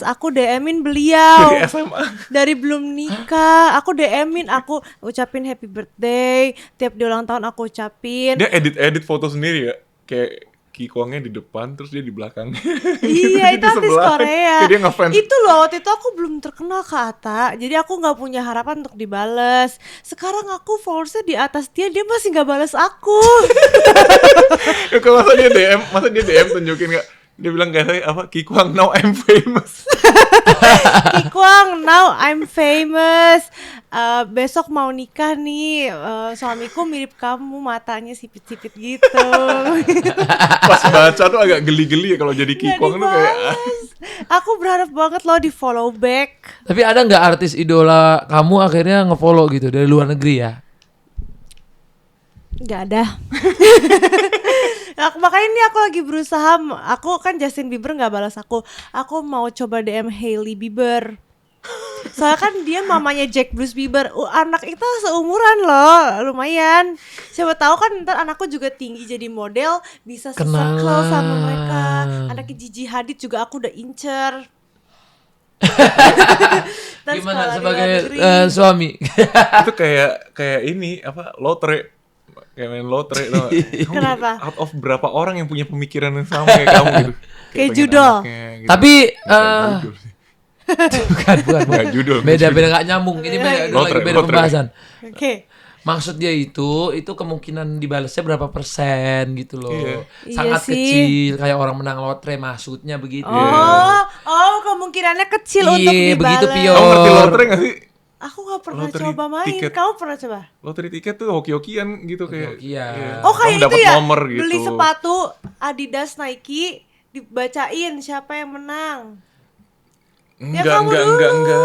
aku DM-in beliau. Dari SMA. Dari belum nikah, aku DM-in, aku ucapin happy birthday, tiap di ulang tahun aku ucapin. Dia edit foto sendiri ya. Kayak Kikwangnya di depan terus dia di belakang. Iya, itu Di artis sebelah. Korea. Kayak dia ngefans. Itu loh, waktu itu aku belum terkenal Kak Ata. Jadi aku nggak punya harapan untuk dibales. Sekarang aku followersnya di atas dia masih nggak bales aku. Ya, kalau masa dia DM tunjukin nggak? Dia bilang kayak apa? Kikwang now I'm famous. Kikwang, now I'm famous. Besok mau nikah nih. Suamiku mirip kamu, matanya sipit-sipit gitu. Pas baca tuh agak geli-geli ya kalau jadi Nggak Kikwang tuh kayak dibales. Aku berharap banget loh di follow back. Tapi ada nggak artis idola kamu akhirnya ngefollow gitu dari luar negeri ya? Nggak ada. Makanya ini aku lagi berusaha. Aku kan Justin Bieber nggak balas aku. Aku mau coba DM Hailey Bieber. Soalnya kan dia mamanya Jack Bruce Bieber. Anak kita seumuran loh, lumayan. Siapa tahu kan ntar anakku juga tinggi jadi model, bisa Kenalan. circle sama mereka. Anaknya Gigi Hadid juga aku udah incer. Dan Gimana sekolah di luar sebagai negeri. suami? itu kayak ini apa lotre. Kayak main lotre tau gak? Kamu Kenapa? out of berapa orang yang punya pemikiran yang sama kayak kamu gitu. Kayak pengen judol. anaknya gitu. Tapi Bukan judul sih. bukan. Bukan judul. Beda nggak nyambung. Ini beda Lotre, lagi beda lotre. pembahasan. Oke. Maksud dia itu kemungkinan dibalasnya berapa persen gitu loh. Iya. Sangat Iya sih. kecil kayak orang menang lotre maksudnya begitu. Oh, kemungkinannya kecil untuk Iya, dibales. begitu, Pio. Kamu ngerti lotre gak sih? Aku gak pernah Loteri coba main. tiket. Kamu pernah coba? Lotre tiket tuh hoki-hokian gitu kayak. Hoki-hokian. iya. Oh, kayak Kamu itu dapat ya. nomor gitu. Beli sepatu Adidas Nike, dibacain siapa yang menang. Enggak, kamu enggak, dulu. enggak, enggak,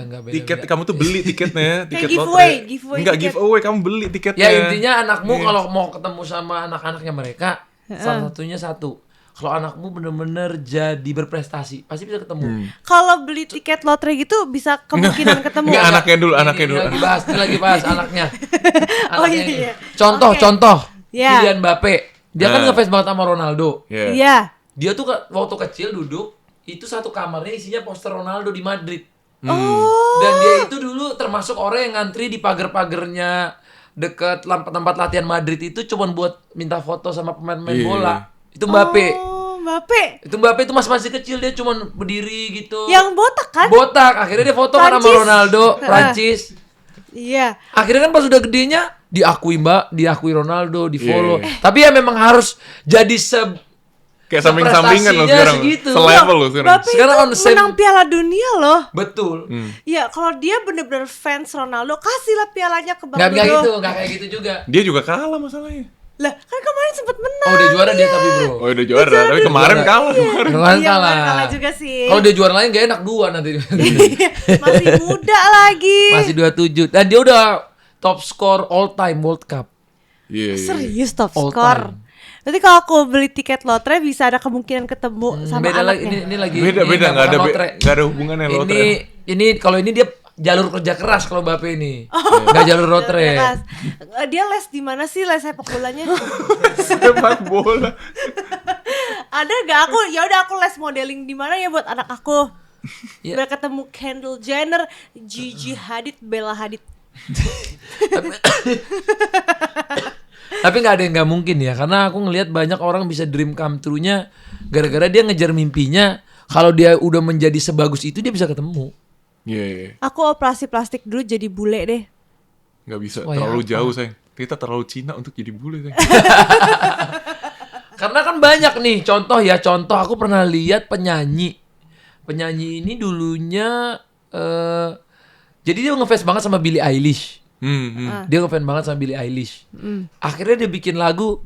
Enggak, beda, Tiket beda. kamu tuh beli tiketnya, tiket giveaway, lotre. giveaway Enggak tiket. giveaway, kamu beli tiketnya. Ya intinya anakmu Iya. kalau mau ketemu sama anak-anaknya mereka, salah satunya satu. Kalau anakmu bener-bener jadi berprestasi, pasti bisa ketemu. Kalau beli tiket lotre gitu bisa kemungkinan ketemu. Enggak, anaknya dulu, anaknya Ini dulu. Ini lagi bahas anaknya. Oh, Anaknya iya, ini. iya. Contoh, Oke. contoh. Iya. Kylian Mbappe. Dia kan Nah. ngefans banget sama Ronaldo. Iya. Iya. Dia tuh waktu kecil duduk, itu satu kamarnya isinya poster Ronaldo di Madrid. Oh. Dan dia itu dulu termasuk orang yang ngantri di pagar-pagarnya deket tempat latihan Madrid itu cuman buat minta foto sama pemain-pemain Iya. bola. Itu Mbappe. Oh, Mbappe. Itu Mbappe itu masih kecil, dia cuman berdiri gitu. Yang botak kan? Botak. Akhirnya dia foto kan sama Prancis. Ronaldo, Prancis. Iya. Akhirnya kan pas udah gedenya diakui Ronaldo, di follow. Iya. Tapi ya memang harus jadi Kayak samping-sampingan loh prestasinya sekarang. segitu. Selevel loh sekarang. Mbappe Sekarang on itu same- menang Piala Dunia loh. betul. Iya, kalau dia bener-bener fans Ronaldo, kasihlah pialanya ke Bang Nggak Dodo. gitu, nggak kayak gitu juga. Dia juga kalah masalahnya. Lah, kan kemarin sempet menang. Oh, udah juara dia tapi bro. Oh udah juara, tapi kemarin Juara. kalah kemarin. Kemarin Iya, kalah. kalah juga sih. Kalau dia juara lain gak enak 2 nanti. Masih muda lagi. Masih 27. Dan dia udah top score all time World Cup. Iya. Serius top All score. time. Nanti kalau aku beli tiket lotre bisa ada kemungkinan ketemu sama Beda lagi anaknya. ini lagi Beda ini nggak ada bukan lotre. nggak ada hubungannya lotre. Ini kalau ini dia jalur kerja keras kalau Bape ini. Nggak jalur lotre. Keras. Dia les di mana sih, les sepak bolanya? Sepak bola. Ada gak aku? Ya udah aku les modeling di mana ya buat anak aku. Ya. Biar ketemu Kendall Jenner, Gigi Hadid, Bella Hadid. Tapi nggak ada yang nggak mungkin ya, karena aku ngelihat banyak orang bisa dream come true-nya gara-gara dia ngejar mimpinya. Kalau dia udah menjadi sebagus itu dia bisa ketemu. Iya. Aku operasi plastik dulu jadi bule deh. Nggak bisa, Wah, ya terlalu apa? jauh sayang. Kita terlalu Cina untuk jadi bule sayang. Karena kan banyak nih contoh aku pernah lihat penyanyi ini dulunya jadi dia ngefans banget sama Billie Eilish. Dia ngefans banget sama Billie Eilish. Akhirnya dia bikin lagu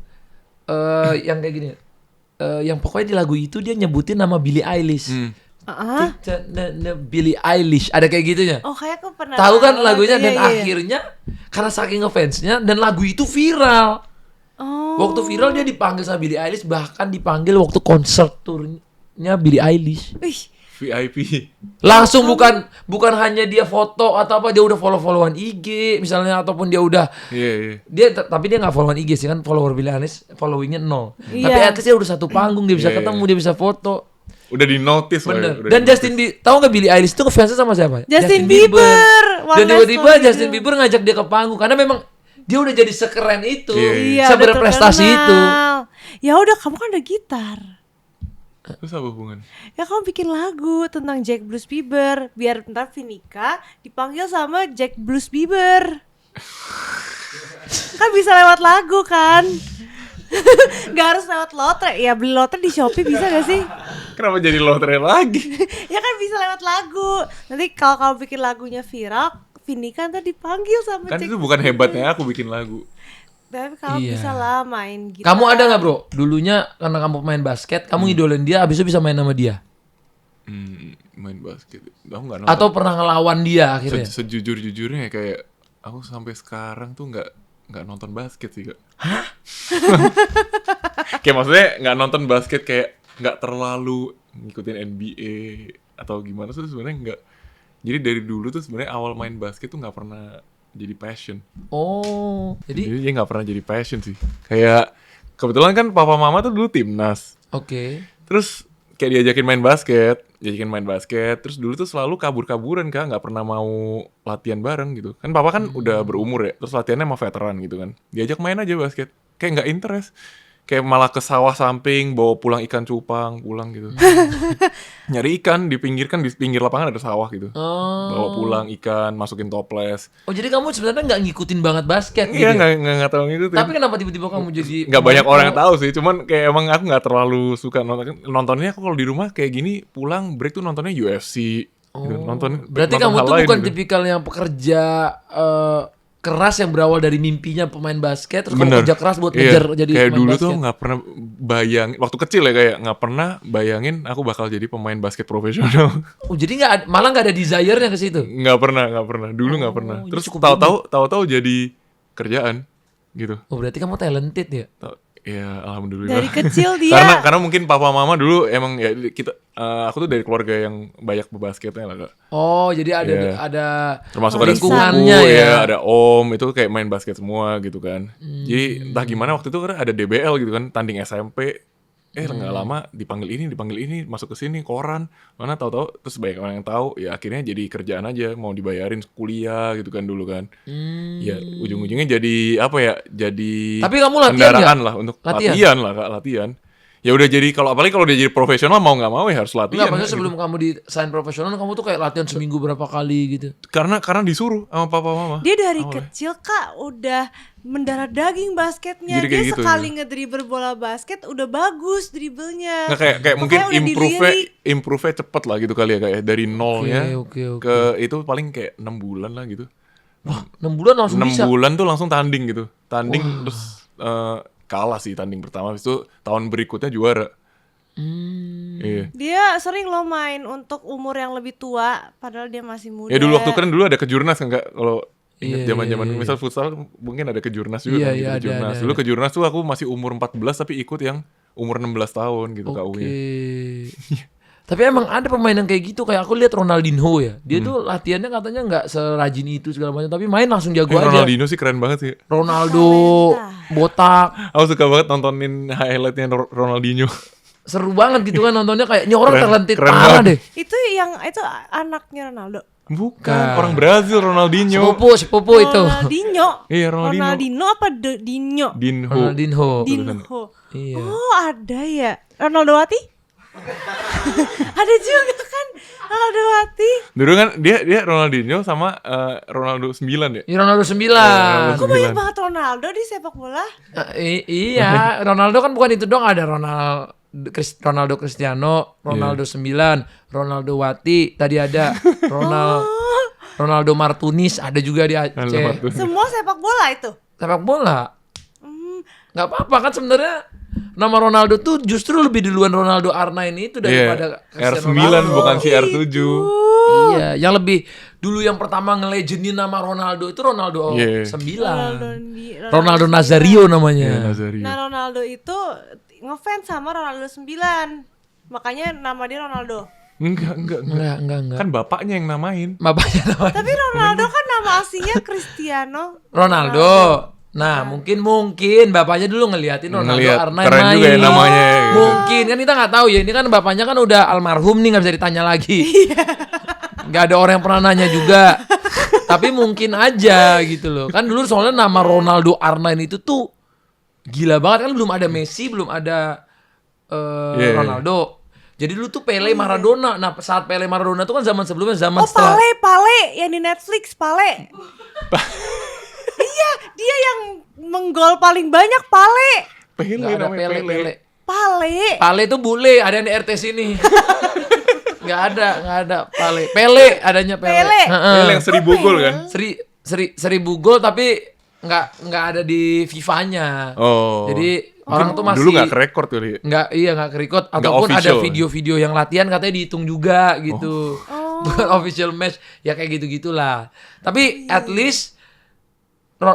yang kayak gini. Yang pokoknya di lagu itu dia nyebutin nama Billie Eilish. Billie Eilish ada kayak gitunya. Oh kayak aku pernah Tahu kan lagunya Iya, dan iya. akhirnya karena saking ngefansnya dan lagu itu viral. Oh. Waktu viral dia dipanggil sama Billie Eilish, bahkan dipanggil waktu konser turnya Billie Eilish. Wih, VIP. Langsung bukan hanya dia foto atau apa, dia udah follow-followan IG misalnya ataupun dia udah Iya. tapi dia nggak followan IG sih kan, follower Billie Eilish followingnya 0. Iya. Tapi at least dia udah satu panggung, dia bisa Iya, ketemu, iya. dia bisa foto. Udah di notice lah. Bener. Ya, udah Dan di-notice. Justin Bieber, tahu nggak Billie Eilish itu ngefansnya sama siapa? Justin Bieber. One Dan Last tiba-tiba Story Justin itu. Bieber ngajak dia ke panggung karena memang dia udah jadi sekeren itu, Iya, seberprestasi udah itu. terkenal. Ya udah, kamu kan ada gitar. Terus apa hubungan? Ya kamu bikin lagu tentang Jack Blues Bieber, biar ntar Vinika dipanggil sama Jack Blues Bieber. Kan bisa lewat lagu kan? Gak harus lewat lotre. Ya beli lotre di Shopee bisa gak sih? Kenapa jadi lotre lagi? Ya kan bisa lewat lagu. Nanti kalau kamu bikin lagunya viral, Vinika ntar dipanggil sama Kan Jack itu bukan Blues hebatnya aku bikin lagu. Tapi kamu Iya. bisa lah main gitar. Kamu ada nggak bro? Dulunya karena kamu main basket, kamu idolain dia, abis itu bisa main sama dia? Main basket. Aku nggak nonton. Atau pernah ngelawan dia akhirnya? Sejujur-jujurnya kayak aku sampai sekarang tuh nggak nonton basket sih kak. Kayak maksudnya nggak nonton basket, kayak nggak terlalu ngikutin NBA atau gimana tuh sebenarnya nggak. Jadi dari dulu tuh sebenarnya awal main basket tuh nggak pernah jadi passion. Oh, jadi Jadi dia nggak pernah jadi passion sih. Kayak kebetulan kan papa mama tuh dulu timnas. oke. Terus kayak diajakin main basket, terus dulu tuh selalu kabur-kaburan kak, nggak pernah mau latihan bareng gitu. Kan papa kan udah berumur ya, terus latihannya sama veteran gitu kan. Diajak main aja basket, kayak nggak interest. Kayak malah ke sawah samping, bawa pulang ikan cupang, pulang gitu. Nyari ikan, di pinggir lapangan ada sawah gitu. Oh. Bawa pulang ikan, masukin toples. Oh jadi kamu sebenarnya nggak ngikutin banget basket gitu? Iya, ya? nggak tahu gitu. Tapi kenapa tiba-tiba kamu jadi? Nggak banyak orang yang tahu sih, cuman kayak emang aku nggak terlalu suka nontonnya. Aku kalau di rumah kayak gini pulang break tuh nontonnya UFC gitu. Berarti nonton kamu hal tuh lain bukan gitu. tipikal yang pekerja keras yang berawal dari mimpinya pemain basket, terus Bener. kamu kerja keras buat Iya, ngejar jadi kayak pemain dulu basket. tuh nggak pernah bayangin, waktu kecil ya kayak nggak pernah bayangin aku bakal jadi pemain basket profesional. Oh jadi malah nggak ada desire-nya ke situ? Nggak pernah dulu nggak pernah. ini Terus cukup tahu-tahu jadi kerjaan gitu. Oh berarti kamu talented ya? Ya alhamdulillah. Dari kecil dia. karena mungkin papa mama dulu emang ya kita aku tuh dari keluarga yang banyak berbasketnya lah kak. Oh jadi Iya. ada Termasuk ada lingkungannya sepupu, ya. ada om, itu kayak main basket semua gitu kan. Hmm. Jadi entah gimana waktu itu kan ada DBL gitu kan, tanding SMP. Nggak Hmm. lama dipanggil ini, masuk ke sini koran. Mana tahu-tahu terus banyak orang yang tahu, ya akhirnya jadi kerjaan aja, mau dibayarin kuliah gitu kan dulu kan. Ya ujung-ujungnya jadi apa ya? Jadi Tapi kamu latihan kendaraan nggak? lah untuk Latihan? latihan lah Kak, latihan. Ya udah jadi apalagi kalau dia jadi profesional mau nggak mau ya harus latihan. Enggak, maksudnya Kak, sebelum kamu di sign profesional kamu tuh kayak latihan seminggu berapa kali gitu. karena disuruh sama papa mama. Dia dari Awalnya. kecil kak udah mendarah daging basketnya. Jadi Dia kayak gitu, sekali ya. ngedribble bola basket udah bagus dribblenya. Nggak kayak mungkin Makanya udah improve cepet lah gitu kali ya kayak dari nolnya Oke. ke itu paling kayak 6 bulan lah gitu. Wah 6 bulan langsung 6 bisa. bulan tuh langsung tanding gitu. Tanding terus kalah sih tanding pertama, habis itu tahun berikutnya juara. Iya. Dia sering loh main untuk umur yang lebih tua, padahal dia masih muda. Ya dulu waktu kan dulu ada kejurnas kan Kak, kalau Ingat Iya, zaman-zaman iya, iya. misal futsal mungkin ada kejurnas juga Iya, kan iya, gitu, ada, kejurnas. ada, Dulu ada. kejurnas tuh aku masih umur 14 tapi ikut yang umur 16 tahun gitu Oke. KU-nya. Tapi emang ada pemain yang kayak gitu, kayak aku lihat Ronaldinho ya. Dia tuh latihannya katanya nggak serajin itu segala macam, tapi main langsung jago aja. Ronaldinho sih keren banget sih. Ronaldo botak, Aku suka banget nontonin highlightnya Ronaldinho. seru banget gitu kan nontonnya, kayak ini orang Keren- talented keren parah banget. deh. Itu anaknya Ronaldo. Bukan, orang Brazil Ronaldinho. Sepupu itu. Ronaldinho. Iya, Ronaldinho. Ronaldinho apa Dinho? Dinho. Ronaldinho. Dinho. Iya. Oh, ada ya. Ronaldo Wati? Ada juga kan Ronaldo Wati. Dulu kan dia Ronaldinho sama Ronaldo 9 ya. Ini Ronaldo 9. Ronaldo Kok banyak 9. banget Ronaldo di sepak bola? Iya, Ronaldo kan bukan itu dong, ada Ronaldo Cristiano, Ronaldo 9, Ronaldo Wati, tadi ada Ronaldo Martinez, ada juga di Aceh. Semua sepak bola itu. Sepak bola. Nggak apa-apa kan sebenarnya, nama Ronaldo tuh justru lebih duluan Ronaldo R9 itu daripada Cristiano R9 Ronaldo. bukan si R7. Iya, yang lebih dulu yang pertama ngelegendin nama Ronaldo itu Ronaldo Iya. 9. Ronaldo Nazario namanya. Iya, Nazario. Nah, Ronaldo itu ngefans sama Ronaldo 9. Makanya nama dia Ronaldo. Enggak. Enggak. Kan bapaknya yang namain. Bapaknya namanya Tapi Ronaldo kan nama aslinya Cristiano Ronaldo. Nah, mungkin bapaknya dulu ngeliatin Ronaldo Ngeliat, R9 keren main. juga ya namanya, gitu. Mungkin kan kita nggak tahu ya. Ini kan bapaknya kan udah almarhum nih, nggak bisa ditanya lagi. Nggak ada orang yang pernah nanya juga. Tapi mungkin aja gitu loh. Kan dulu soalnya nama Ronaldo R9 itu tuh gila banget kan, belum ada Messi, belum ada Yeah. Ronaldo. Jadi dulu tuh Pele, Maradona. Nah, saat Pele Maradona tuh kan zaman sebelumnya, zaman Oh, setelah Pale yang di Netflix, Pale. Iya, dia yang menggol paling banyak, Pale. Pele nggak ada namanya Pele. Pale. Pale itu bule, ada yang di RT sini. Nggak ada Pale. Pele adanya Pele. Pele. Heeh. Pele yang 1000 gol kan? Seribu gol tapi nggak ada di FIFA-nya. Oh. Jadi orang tuh masih Dulu nggak kerekord kali ya? nggak kerekord, ataupun ada official. video-video yang latihan katanya dihitung juga gitu. Bukan official match, ya kayak gitu-gitulah. Tapi at least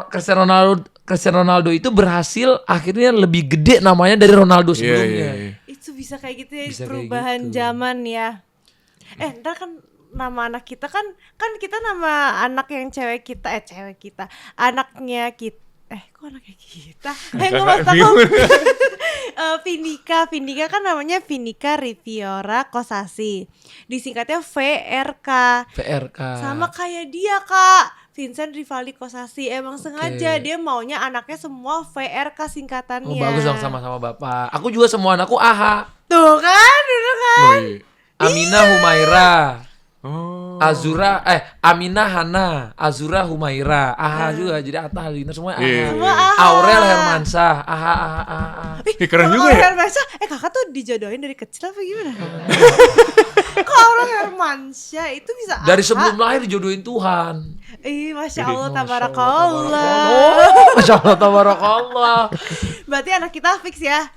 Cristiano Ronaldo itu berhasil akhirnya lebih gede namanya dari Ronaldo sebelumnya. Iya. Itu bisa kayak gitu ya, Bisa kayak perubahan gitu. zaman ya. Ntar kan nama anak kita kan kita nama anak yang cewek kita, anaknya kita. Kok anaknya kita? Ngomong takut. Vindika kan namanya Vindika Riviora Kosasi. Disingkatnya VRK. VRK. Sama kayak dia, Kak. Vincent Rivaldi Kosasi. Emang sengaja dia maunya anaknya semua VRK singkatannya. Oh, bagus dong, sama-sama bapak. Aku juga semua anakku AHA. Tuh kan, dulu kan. Oh, iya. Aminah Humaira. Oh. Azura Aminah Hana, Azura Humaira, AHA juga, jadi Atta Halilintar semua AHA. Iya. Semua AHA. Aurel Hermansyah, AHA. Keren Kalau juga ya. Hermansyah, kakak tuh dijodohin dari kecil apa gimana? Kok Aurel Hermansyah itu bisa Dari AHA? sebelum lahir dijodohin Tuhan. Masya Allah, Masya tabarakallah. Masya Allah, tabarakallah. Berarti anak kita fix ya.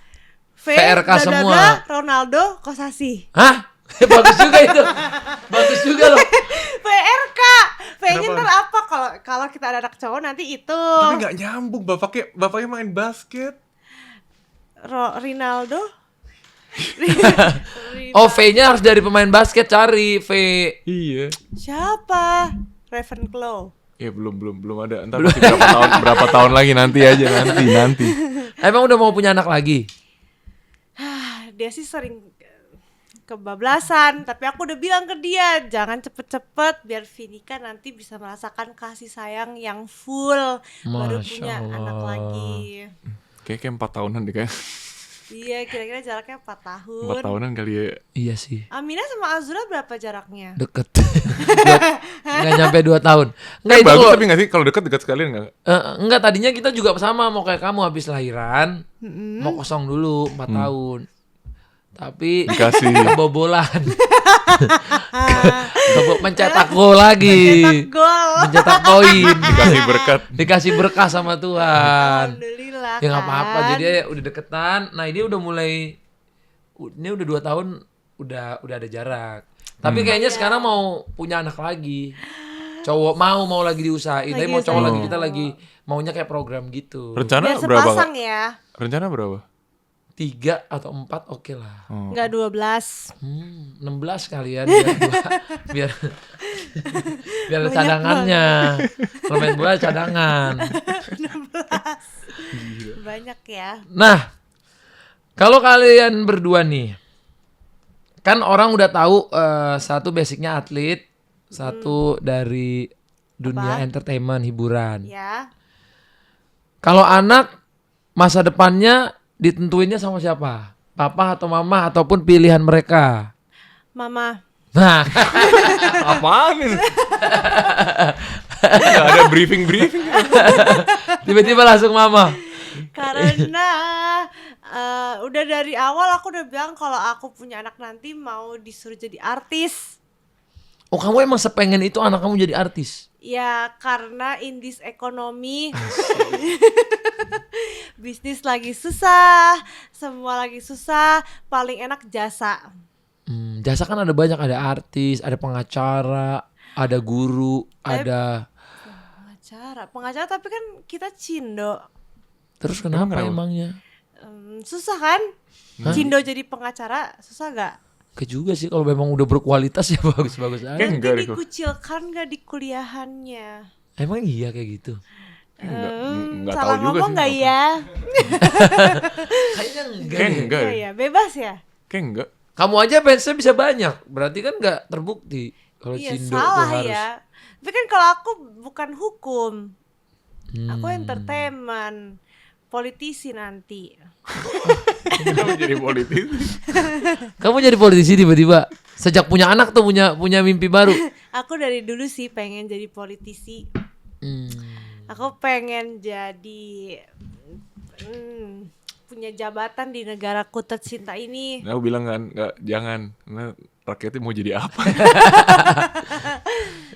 VRK bla, bla, semua. bla, Ronaldo Kosasi. Hah? Bagus juga itu. Bagus juga loh. VRK. V-nya Kenapa? ntar apa? Kalau kita ada anak cowok nanti itu. Tapi nggak nyambung, bapaknya main basket. Rinaldo. Oh, V-nya harus dari pemain basket, cari V. Iya. Siapa? Ravenclaw. Ya belum ada. Entar masih berapa tahun lagi nanti aja nanti. Emang udah mau punya anak lagi? Dia sih sering kebablasan, tapi aku udah bilang ke dia jangan cepet-cepet biar Vinika nanti bisa merasakan kasih sayang yang full baru Masya punya Allah. anak lagi. Kayak 4 tahunan deh kayak. Iya, kira-kira jaraknya 4 tahun. 4 tahunan kali ya. Iya sih. Aminah sama Azura berapa jaraknya? Deket. Nggak nyampe 2 tahun. Nggak itu Bagus kok. tapi nggak sih kalau dekat sekalian nggak? Enggak, tadinya kita juga sama, mau kayak kamu habis lahiran, mau kosong dulu 4 tahun. Tapi Dikasih. kebobolan. Mencetak gol lagi. Cetak gol. Mencetak poin. Dikasih berkat. Dikasih berkah sama Tuhan. Alhamdulillah. Ya nggak apa-apa, kan. jadi ya udah deketan. Nah, ini udah mulai, ini udah 2 tahun udah ada jarak. Tapi kayaknya sekarang mau punya anak lagi. cowok mau lagi diusahain, tapi Lagi mau cowok usahain. lagi kita lagi maunya kayak program gitu. Rencana Biar berapa, Kak? sepasang ya. Rencana berapa? 3 atau 4 oke lah. Enggak 12. 16 kalian biar biar ada cadangannya. Kalau main bola cadangan. Banyak ya. Nah, kalau kalian berdua nih, kan orang udah tahu satu basicnya atlet, satu dari dunia Apa? entertainment, hiburan. Ya. Kalau anak, masa depannya ditentuinnya sama siapa? Papa atau mama ataupun pilihan mereka? Mama. Nah, Apaan ini? Nggak ada briefing. tiba-tiba langsung mama. Karena udah dari awal aku udah bilang kalau aku punya anak nanti mau disuruh jadi artis. Oh, kamu emang sepengen itu anak kamu jadi artis? Ya karena in this economy bisnis lagi susah, semua lagi susah, paling enak jasa. Jasa kan ada banyak, ada artis, ada pengacara, ada guru, ada... Pengacara tapi kan kita cindo. Terus kenapa kenapa? emangnya? Susah kan? Cindo jadi pengacara susah gak? Oke juga sih, kalau memang udah berkualitas ya bagus-bagus aja. Kayak Nanti enggak deh kok. dikucilkan gak di kuliahannya? Emang iya kayak gitu? Enggak tahu Salah juga ngomong sih. gak ya? Kayaknya enggak. Kayak deh. enggak Iya deh. ya, bebas ya? Kayak enggak. Kamu aja fansnya bisa banyak, berarti kan nggak terbukti kalau Iya Cindo tuh salah harus. ya. Tapi kan kalau aku bukan hukum, aku Hmm. entertainment, politisi nanti. Kenapa jadi politis? Kamu jadi politisi tiba-tiba sejak punya anak tuh punya mimpi baru. Aku dari dulu sih pengen jadi politisi. Hmm. Aku pengen jadi punya jabatan di negaraku tercinta ini. Nah, aku bilang kan, enggak, jangan. Karena rakyatnya mau jadi apa?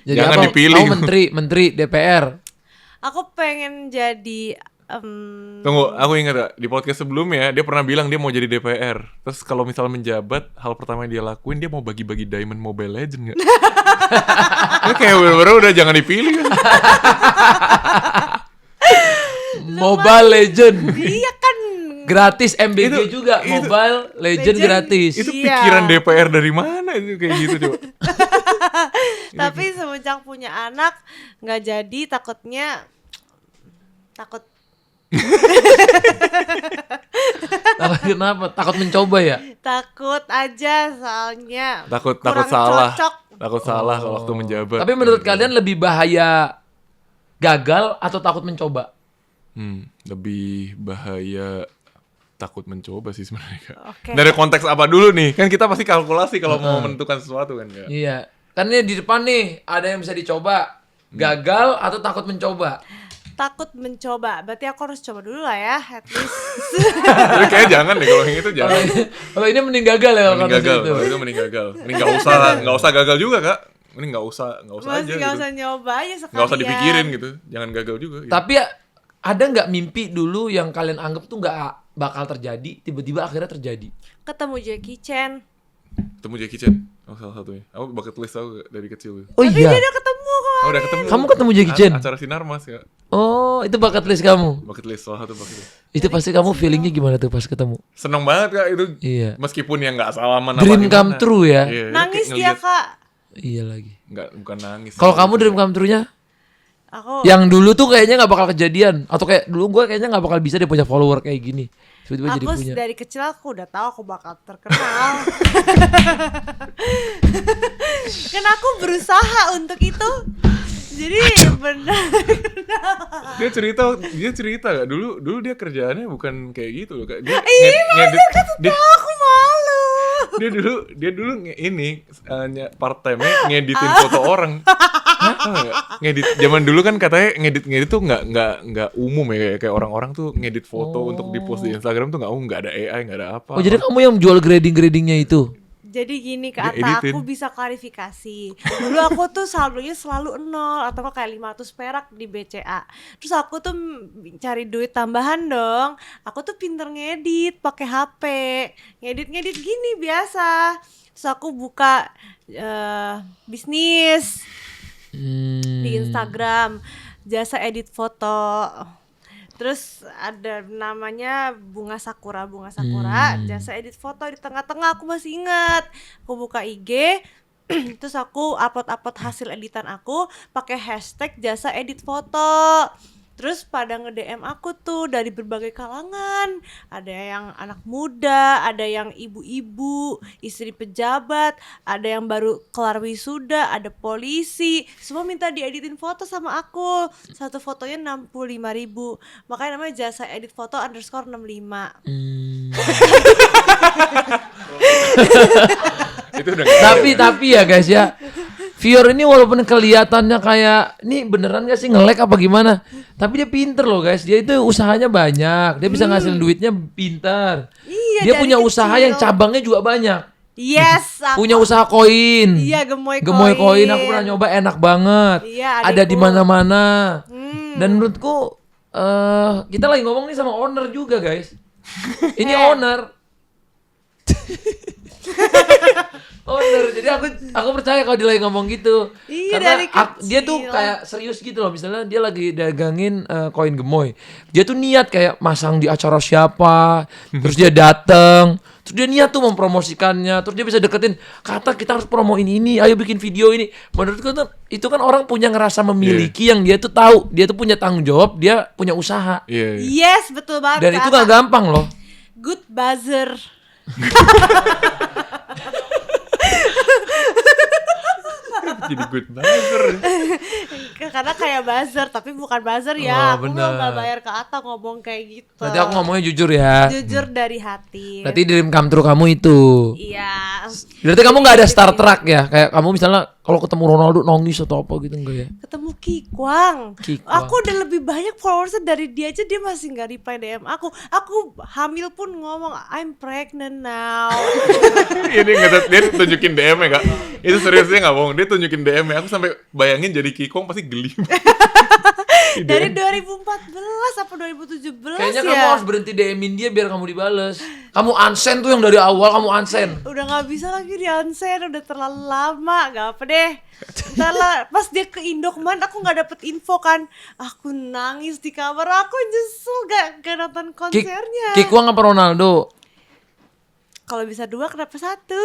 Jadi Jangan apa? dipilih. Kamu menteri DPR. Aku pengen jadi Tunggu, aku ingat gak, di podcast sebelumnya dia pernah bilang dia mau jadi DPR. Terus kalau misal menjabat, hal pertama yang dia lakuin dia mau bagi-bagi diamond Mobile Legend gak? Ini kayak bener-bener udah jangan dipilih kan. Mobile Legend iya kan. gratis, MBG Itu- juga itu- Mobile Legend Legend. gratis. Itu Iya. pikiran DPR dari mana itu kayak gitu coba. Tapi semenjak punya anak nggak jadi, takut Takut kenapa? Takut mencoba ya? takut aja soalnya Takut kurang salah. cocok. Takut salah kalau waktu menjabat. Tapi menurut kalian lebih bahaya gagal atau takut mencoba? Lebih bahaya takut mencoba sih sebenarnya Kak. Oke. Dari konteks apa dulu nih? Kan kita pasti kalkulasi kalau mau menentukan sesuatu kan Kak. Iya. Kan ini di depan nih ada yang bisa dicoba. Gagal atau takut mencoba? Takut mencoba, berarti aku harus coba dulu lah ya, at least. Tapi kayaknya jangan deh kalau yang itu Kalau jangan. ini, kalau ini mending gagal ya kalau Mending kata gagal, situ. kalau itu mending gagal. Mending nggak usah gagal juga Kak. Mending nggak usah Masih aja nggak gitu. usah nyoba aja sekalian. Nggak usah dipikirin gitu. Jangan gagal juga. Gitu. Tapi ada nggak mimpi dulu yang kalian anggap tuh nggak bakal terjadi, tiba-tiba akhirnya terjadi? Ketemu Jackie Chan. Ketemu Jackie Chan. Oh, salah satunya. Aku bucket list aku dari kecil. Oh Tapi iya. dia udah ketemu kok. Oh, udah ketemu. Kamu ketemu Jackie Chan? Acara Sinarmas ya. Oh, itu bucket list kamu. Bucket list, salah satu bucket list. Itu pasti kamu feelingnya gimana tuh pas ketemu? Seneng banget Kak itu. Iya. Meskipun yang nggak salaman Dream apa come gimana. true ya? Iya, Nangis kayak dia ngeliat- kak. Iya lagi. Nggak, bukan nangis. Kalau kamu dream come true-nya? Aku Yang dulu tuh kayaknya nggak bakal kejadian, atau kayak dulu gue kayaknya nggak bakal bisa dia punya follower kayak gini, tiba-tiba jadi punya. dari kecil aku udah tahu aku bakal terkenal. Kan aku berusaha untuk itu. Jadi benar. Dia cerita Kak. Dulu dia kerjaannya bukan kayak gitu loh Kak. Dia dia, Aku malu. dia dulu ini part time-nya ngeditin foto orang. Tahu nggak? Ngedit zaman dulu kan katanya ngedit tuh nggak umum ya, kayak orang-orang tuh ngedit foto untuk di post di Instagram tuh nggak umum, nggak ada AI, nggak ada apa. Oh jadi kamu yang jual gradingnya itu? Jadi gini Dia Kak Atta, editin. aku bisa klarifikasi. Dulu aku tuh saldonya selalu 0 atau nggak kayak 500 perak di BCA. Terus aku tuh cari duit tambahan dong. Aku tuh pinter ngedit pakai HP. Ngedit gini biasa. Terus aku buka bisnis. di Instagram, jasa edit foto. Terus ada namanya Bunga Sakura, jasa edit foto. Di tengah-tengah aku masih ingat, aku buka IG, terus aku upload hasil editan aku pakai hashtag jasa edit foto. Terus pada nge-DM aku tuh dari berbagai kalangan. Ada yang anak muda, ada yang ibu-ibu, istri pejabat, ada yang baru kelar wisuda, ada polisi. Semua minta dieditin foto sama aku. Satu fotonya 65.000. Makanya namanya jasa edit foto _65. Itu udah Tapi ya guys ya, Fior ini walaupun kelihatannya kayak ini beneran gak sih nge-lag apa gimana, tapi dia pinter loh guys. Dia itu usahanya banyak, dia bisa ngasilin duitnya pintar. Iya, Dia dari punya usaha kecil. yang cabangnya juga banyak. Yes, aku Punya usaha koin. Iya, gemoy koin. Aku pernah nyoba, enak banget. Iya, ada di adikku. mana-mana. Dan menurutku kita lagi ngomong nih sama owner juga guys. Ini owner. Owner. Jadi aku percaya kalau dia lagi ngomong gitu. Iya, Karena dari kecil. dia tuh kayak serius gitu loh. Misalnya dia lagi dagangin koin gemoy. Dia tuh niat kayak masang di acara siapa, terus dia dateng, terus dia niat tuh mempromosikannya, terus dia bisa deketin, kata kita harus promoin ini, ayo bikin video ini. Menurutku tuh itu kan orang punya ngerasa memiliki yang dia tuh tahu, dia tuh punya tanggung jawab, dia punya usaha. Iya. Yes, betul banget. Dan itu Kak. gak gampang loh. Good buzzer. Jadi good buzzer. Karena kayak buzzer, tapi bukan buzzer ya. Oh, Aku bener. nggak bayar ke Atta ngomong kayak gitu. Berarti aku ngomongnya jujur ya. Jujur dari hati. Berarti dream come true kamu itu. Iya. Berarti kamu gak ada Star Trek ya? Kayak kamu misalnya kalau ketemu Ronaldo nangis atau apa gitu enggak ya? Ketemu Kikwang. Kikwang. Aku udah lebih banyak followersnya dari dia aja, dia masih nggak reply DM aku. Aku hamil pun ngomong I'm pregnant now. Ini nggak, dia tunjukin DM ya kak. Itu serius, dia nggak bohong. Dia tunjukin DM ya. Aku sampai bayangin jadi Kikong pasti geli. Dari 2014 apa 2017 Kayaknya ya? kamu harus berhenti DM-in dia biar kamu dibales. Kamu unsend tuh yang dari awal kamu unsend. Udah nggak bisa lagi di unsend, udah terlalu lama. Gak apa deh. Ntar lah, pas dia ke Indo kemarin aku nggak dapet info kan. Aku nangis di kamar, aku nyesel gak nonton konsernya. Kikwang apa Ronaldo? Kalau bisa dua kenapa satu?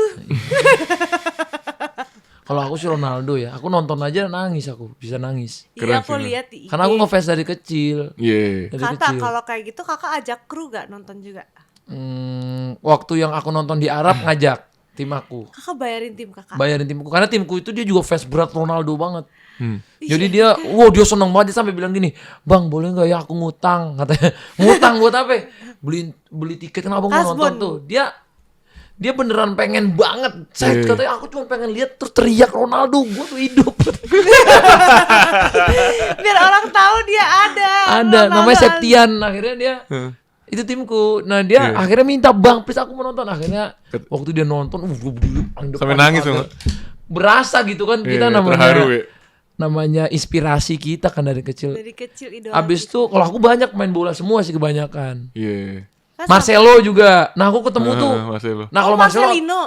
Kalau aku sih Ronaldo ya. Aku nonton aja nangis, aku bisa nangis. Iya, Keren aku sih, lihat di IG. Karena aku ngefans dari kecil. Iya. Dari Kata kecil. kalau kayak gitu kakak ajak kru gak nonton juga? Waktu yang aku nonton di Arab ngajak tim aku. Kakak bayarin tim kakak? Bayarin timku karena timku itu dia juga fans berat Ronaldo banget. Jadi dia seneng banget, dia sampai bilang gini, "Bang, boleh nggak ya aku ngutang?" Katanya. "Ngutang buat apa?" Beli tiket, kenapa mau nonton Kasbon. tuh. Dia beneran pengen banget. Saya Iya. katanya aku cuma pengen lihat terus teriak Ronaldo, gua tuh hidup. Biar orang tahu dia ada. Ada Ronaldo namanya ada. Septian, akhirnya dia itu timku. Nah, dia Iya. akhirnya minta, "Bang, please aku mau nonton." Akhirnya waktu dia nonton, gua berdiri Sampai nangis pagar. dong. Berasa gitu kan, kita Iya, namanya terharu ya. namanya inspirasi kita kan dari kecil. Dari kecil idola. Abis itu kalau aku banyak main bola semua sih kebanyakan. Iya. Marcelo juga. Nah, aku ketemu tuh. Marcelo. Nah, kalau Oh, Marcelo Marcelino.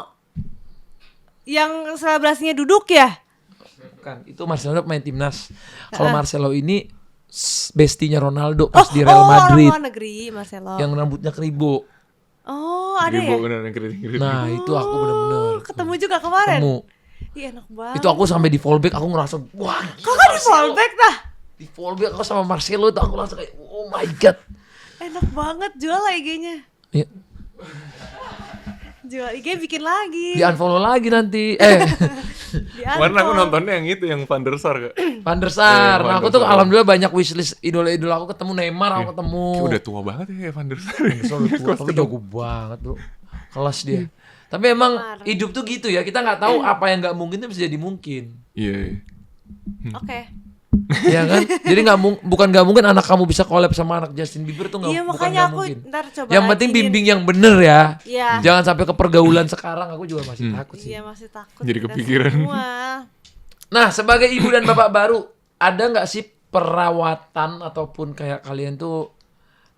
Yang selebrasinya duduk ya? bukan, itu Marcelo main timnas. Kalau Marcelo ini bestinya Ronaldo pas di Real Madrid Orang luar negeri Marcelo. yang rambutnya keribo. Oh, ada Gribo ya? bener yang keriting-keriting. Nah, itu aku bener-bener Ketemu juga kemarin. ketemu. Iya, enak banget. Itu aku sampai di fallback aku ngerasa wah, gila, Kakak di Marcelo. fallback dah. Di fallback aku sama Marcelo itu aku langsung kayak oh my god. Enak banget, jual lah IG-nya. Ya, Jual IG bikin lagi. di unfollow lagi nanti. Kemarin aku nontonnya yang itu, yang Van der Sar kak. Van der Sar. Iya, Nah, Van aku der tuh Sar. alhamdulillah banyak wishlist idola-idola aku ketemu Neymar, aku ketemu. Kayak udah tua banget ya Van der Sar. Selalu tua, tapi jago banget bro, kelas dia. Tapi emang hidup tuh gitu ya, kita nggak tahu apa yang nggak mungkin tuh bisa jadi mungkin, Iya. Oke. ya kan? Jadi bukan nggak mungkin anak kamu bisa collab sama anak Justin Bieber tuh nggak, Iya, bukan makanya nggak aku mungkin. ntar coba Yang penting rajinin. bimbing yang bener ya, Iya. jangan sampai ke pergaulan sekarang. Aku juga masih takut sih. Iya, masih takut. Jadi kita kepikiran. semua. Nah, sebagai ibu dan bapak baru, ada nggak sih perawatan ataupun kayak kalian tuh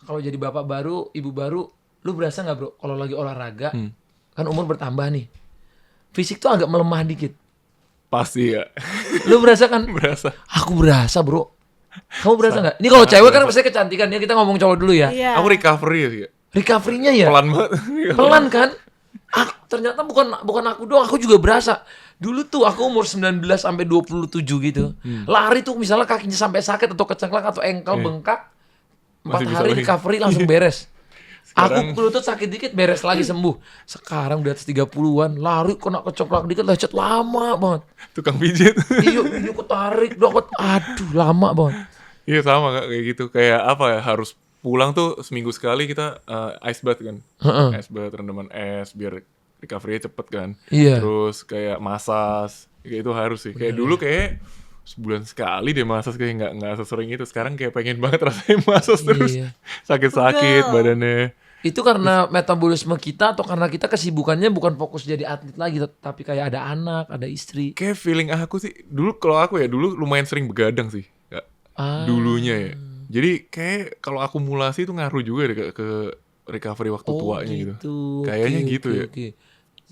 kalau jadi bapak baru, ibu baru, lu berasa nggak bro kalau lagi olahraga, kan umur bertambah nih, fisik tuh agak melemah dikit. Pasti ya. Lu berasa kan? Berasa. Aku berasa bro. Kamu berasa nggak? Ini kalau cewek kan pasti kecantikan ya, kita ngomong cowok dulu ya. Iya. Aku recovery ya sih. Recovery-nya ya Pelan banget. pelan kan? Ternyata bukan aku doang, aku juga berasa. Dulu tuh aku umur 19 sampai 27 gitu. Lari tuh misalnya kakinya sampai sakit atau kecengklak atau engkel bengkak. 4 Masih bisa hari lagi. recovery langsung beres. Sekarang- Aku lutut sakit dikit beres lagi sembuh. Sekarang udah atas 30-an, lari kena kecoklak dikit lecet lama banget. Tukang pijit. Iya ketarik, aduh lama banget. Iya sama Kak, kayak gitu. Kayak apa ya, harus pulang tuh seminggu sekali kita ice bath kan. Heeh. Ice bath, rendaman es biar recovery-nya cepet kan. Iya. Terus kayak masas, kayak itu harus sih. Kayak dulu kayak sebulan sekali deh masas, kayak nggak sesering itu. Sekarang kayak pengen banget rasanya masas terus. Iya. Sakit-sakit Pegel. badannya. Itu karena metabolisme kita atau karena kita kesibukannya bukan fokus jadi atlet lagi, tapi kayak ada anak, ada istri. Kayak feeling aku sih, dulu kalau aku ya, dulu lumayan sering begadang sih. Kak. Ah. Dulunya ya. Jadi kayak kalau akumulasi itu ngaruh juga deh ke recovery waktu tuanya gitu. Kayaknya Oke, gitu oke, ya. oke.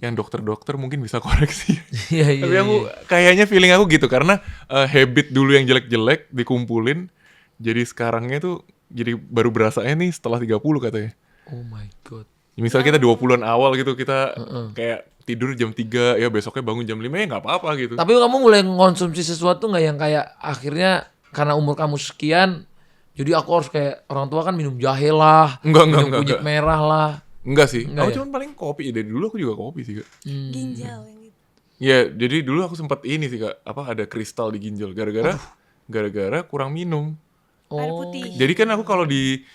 Yang dokter-dokter mungkin bisa koreksi. Iya, iya. Tapi aku iya. kayaknya feeling aku gitu karena habit dulu yang jelek-jelek dikumpulin, jadi sekarangnya tuh jadi baru berasanya nih setelah 30 katanya. Oh my god. Misalnya kita 20-an awal gitu, kita kayak tidur jam 3, ya besoknya bangun jam 5 ya nggak apa-apa gitu. Tapi kamu mulai ngonsumsi sesuatu nggak yang kayak akhirnya karena umur kamu sekian, jadi aku harus kayak orang tua kan minum jahe lah, Enggak, minum enggak. kunyit merah lah. Enggak sih, Enggak aku ya? cuman paling kopi. Dari dulu aku juga kopi sih Kak. Ginjal yang gitu. Ya, jadi dulu aku sempat ini sih Kak, apa ada kristal di ginjal gara-gara kurang minum. Air Oh. putih. Jadi kan aku kalau di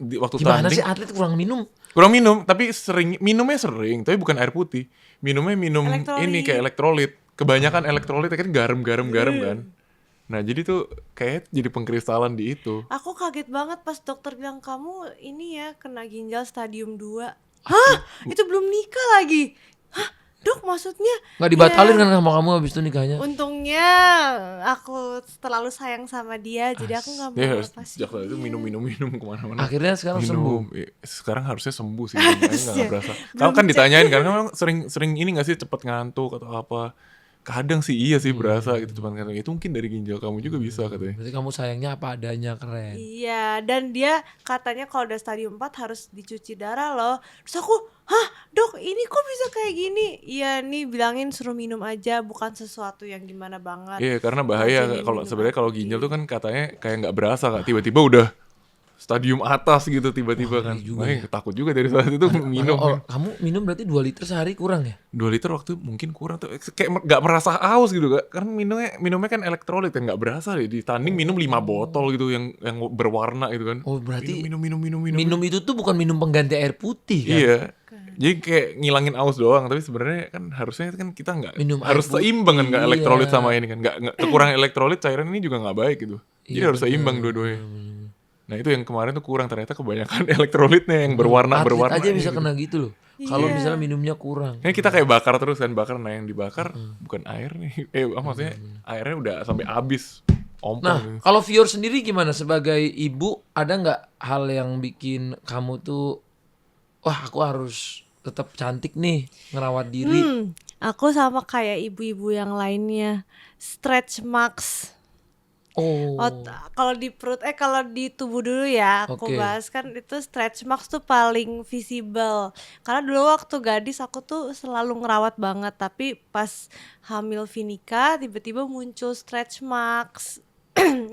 waktu Gimana tanding sih atlet kurang minum? kurang minum, tapi minumnya sering, tapi bukan air putih. Minum Elektrolit. ini kayak elektrolit. Kebanyakan elektrolit kan garam kan. Nah, jadi tuh kayak jadi pengkristalan di itu. Aku kaget banget pas dokter bilang kamu ini ya kena ginjal stadium 2. Hah? Itu belum nikah lagi. Hah? Dok maksudnya? Nggak dibatalin Ya, kan sama kamu habis itu nikahnya? Untungnya aku terlalu sayang sama dia, jadi aku nggak mau Dia harus lepasin sejak saat itu dia. minum kemana-mana. Akhirnya sekarang sembuh. Iya, sekarang harusnya sembuh sih, makanya nggak Harusnya. berasa. Belum Kamu kan cek. ditanyain kan, kamu sering ini nggak sih cepet ngantuk atau apa? Kadang sih iya sih berasa gitu, cuman kadang itu mungkin dari ginjal kamu juga bisa katanya. Berarti kamu sayangnya apa adanya, keren. Iya, dan dia katanya kalau udah stadium 4 harus dicuci darah loh. Terus aku, hah dok ini kok bisa kayak gini? Iya nih bilangin suruh minum aja, bukan sesuatu yang gimana banget. Iya, karena bahaya Ngajarin kalau minum sebenarnya kalau air ginjal putih. tuh kan katanya kayak nggak berasa Kak, tiba-tiba udah stadium atas gitu tiba-tiba Wah, kan. ngeri juga Makanya takut juga dari saat itu minum. Oh, kamu minum berarti 2 liter sehari kurang ya? 2 liter waktu mungkin kurang tuh, kayak nggak merasa haus gitu Kak. Karena minumnya kan elektrolit kan, nggak berasa deh. Di tanding minum 5 botol gitu yang berwarna gitu kan. Oh, berarti minum. Minum itu tuh bukan minum pengganti air putih kan? Iya. Jadi kayak ngilangin aus doang, tapi sebenarnya kan harusnya kan kita nggak Minum harus air putih, seimbang kan, nggak elektrolit iya. sama ini kan, nggak kekurangan elektrolit, cairan ini juga nggak baik gitu. Jadi Iya, harus bener, seimbang dua-duanya. Nah itu yang kemarin tuh kurang, ternyata kebanyakan elektrolitnya yang berwarna Atlet berwarna aja bisa gitu. kena gitu loh. Kalau Iya. misalnya minumnya kurang. Ini kita kayak bakar terus kan, nah yang dibakar bukan air nih, maksudnya airnya udah sampai habis, ompong. Nah, gitu. kalau Vior sendiri gimana sebagai ibu? Ada nggak hal yang bikin kamu tuh, wah aku harus tetap cantik nih, ngerawat diri? Aku sama kayak ibu-ibu yang lainnya, stretch marks. Oh, Kalau di perut, kalau di tubuh dulu ya, aku Oke. bahas kan itu stretch marks tuh paling visible. Karena dulu waktu gadis aku tuh selalu ngerawat banget, tapi pas hamil Vinika tiba-tiba muncul stretch marks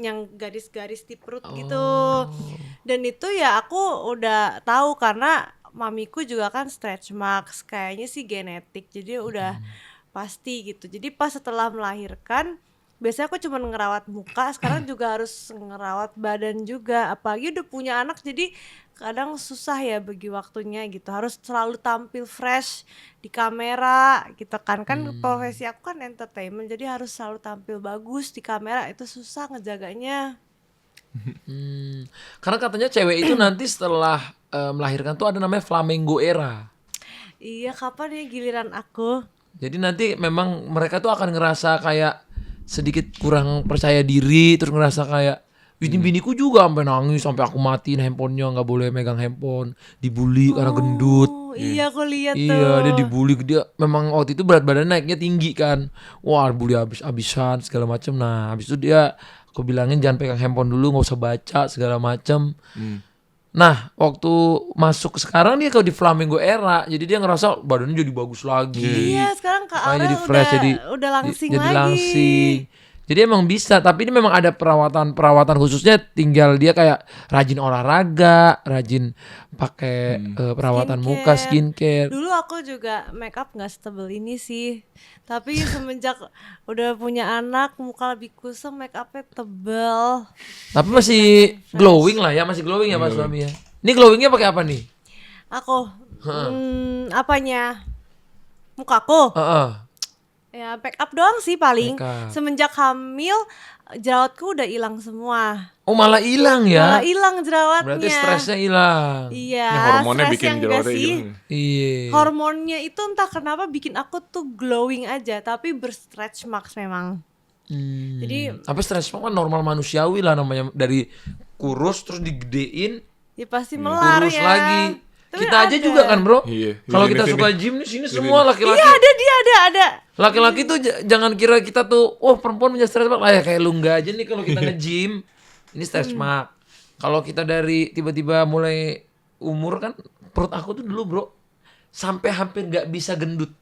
yang garis-garis di perut gitu. Dan itu ya aku udah tahu karena mamiku juga kan stretch marks, kayaknya sih genetik, jadi udah pasti gitu. Jadi pas setelah melahirkan biasanya aku cuma ngerawat muka, sekarang juga harus ngerawat badan juga, apalagi udah punya anak jadi kadang susah ya bagi waktunya gitu, harus selalu tampil fresh di kamera gitu kan. Profesi aku kan entertainment, jadi harus selalu tampil bagus di kamera, itu susah ngejaganya. karena katanya cewek itu nanti setelah melahirkan tuh ada namanya flamingo era. Iya, kapan ya giliran aku? Jadi nanti memang mereka tuh akan ngerasa kayak sedikit kurang percaya diri, terus ngerasa kayak Ini biniku juga sampai nangis, sampai aku matiin handphonenya, nggak boleh megang handphone, dibully karena gendut. Oh, iya aku lihat tuh. Iya, dia dibully, dia memang waktu itu berat badan naiknya tinggi kan. Wah, bully habis-habisan segala macam. Nah, habis itu dia aku bilangin jangan pegang handphone dulu, nggak usah baca segala macam. Nah, waktu masuk sekarang dia kalau di Flamingo Era, jadi dia ngerasa badannya jadi bagus lagi. Iya, sekarang Kak Makanya Aurel jadi fresh, udah langsing jadi lagi. langsing. Jadi emang bisa, tapi ini memang ada perawatan khususnya. Tinggal dia kayak rajin olahraga, rajin pakai perawatan muka, skincare. Dulu aku juga make up nggak setebel ini sih, tapi semenjak udah punya anak, muka lebih kusam, make upnya tebel. Tapi masih glowing lah ya, masih glowing ya Mas Suami ya. Ini glowingnya pakai apa nih? Aku, apanya? Mukaku? Heeh. Ya make up doang sih paling. Make up. Semenjak hamil, jerawatku udah hilang semua. Oh malah hilang ya? Malah hilang jerawatnya. Berarti stresnya hilang. Iya, Ini hormonnya stres bikin yang jerawatnya enggak sih? hilang. Iya. Hormonnya itu entah kenapa bikin aku tuh glowing aja, tapi berstretch marks memang. Jadi Tapi stretch mark kan normal manusiawi lah namanya, dari kurus terus digedein, ya pasti melar kurus ya. lagi. Tapi Kita aja ada. juga kan bro. Iya, Kalau sini, kita sini. suka gym nih sini semua laki-laki. Iya ada. Laki-laki tuh jangan kira kita tuh, perempuan punya stretch mark lah ya, kayak lu enggak aja nih kalau kita nge-gym. Ini stretch mark. Kalau kita dari tiba-tiba mulai umur kan, perut aku tuh dulu bro sampai hampir nggak bisa gendut.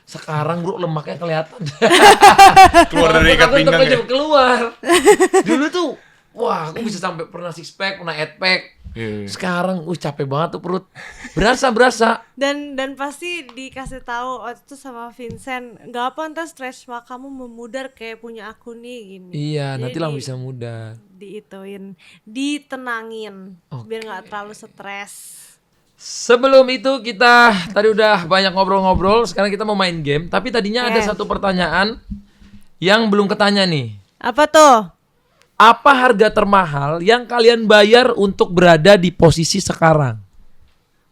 Sekarang bro lemaknya kelihatan. Keluar dari ikat Aku tetep pinggang aja ya. keluar. Dulu tuh, wah aku bisa sampai pernah six pack, pernah eight pack. Iya. Sekarang, capek banget tuh perut. Berasa. Dan pasti dikasih tahu waktu itu sama Vincent, nggak apa ntar stretch mark kamu memudar kayak punya aku nih gini. Iya, nanti Jadi lah bisa mudah. diituin, ditenangin biar nggak terlalu stres. Sebelum itu kita tadi udah banyak ngobrol-ngobrol, sekarang kita mau main game. Tapi tadinya ada Yes. satu pertanyaan yang belum ketanya nih. Apa tuh? Apa harga termahal yang kalian bayar untuk berada di posisi sekarang?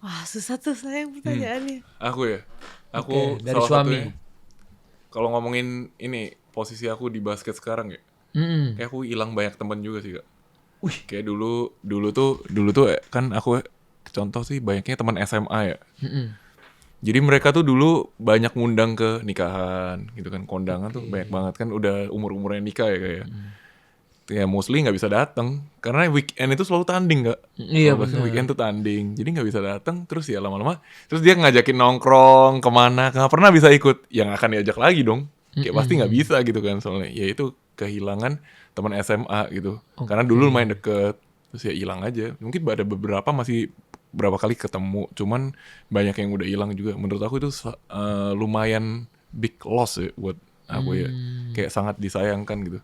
Wah susah tuh sayang pertanyaannya. Aku ya. Aku Oke, dari salah suami. satunya. Kalau ngomongin ini posisi aku di basket sekarang ya. Kayak aku hilang banyak teman juga sih Kak. Kayak dulu tuh kan aku contoh sih banyaknya teman SMA ya. Jadi mereka tuh dulu banyak ngundang ke nikahan gitu kan, kondangan tuh banyak banget kan, udah umur-umurnya nikah ya kayak. Ya mostly nggak bisa datang karena weekend itu selalu tanding Kak. Iya, Kalau benar. weekend tuh tanding, jadi nggak bisa datang. Terus ya lama-lama, terus dia ngajakin nongkrong kemana, nggak pernah bisa ikut. Yang akan diajak lagi dong, kayak pasti nggak bisa gitu kan soalnya. Ya itu kehilangan teman SMA gitu. Karena dulu lumayan deket, terus ya hilang aja. Mungkin ada beberapa masih berapa kali ketemu, cuman banyak yang udah hilang juga. Menurut aku itu lumayan big loss ya buat aku ya. Kayak sangat disayangkan gitu.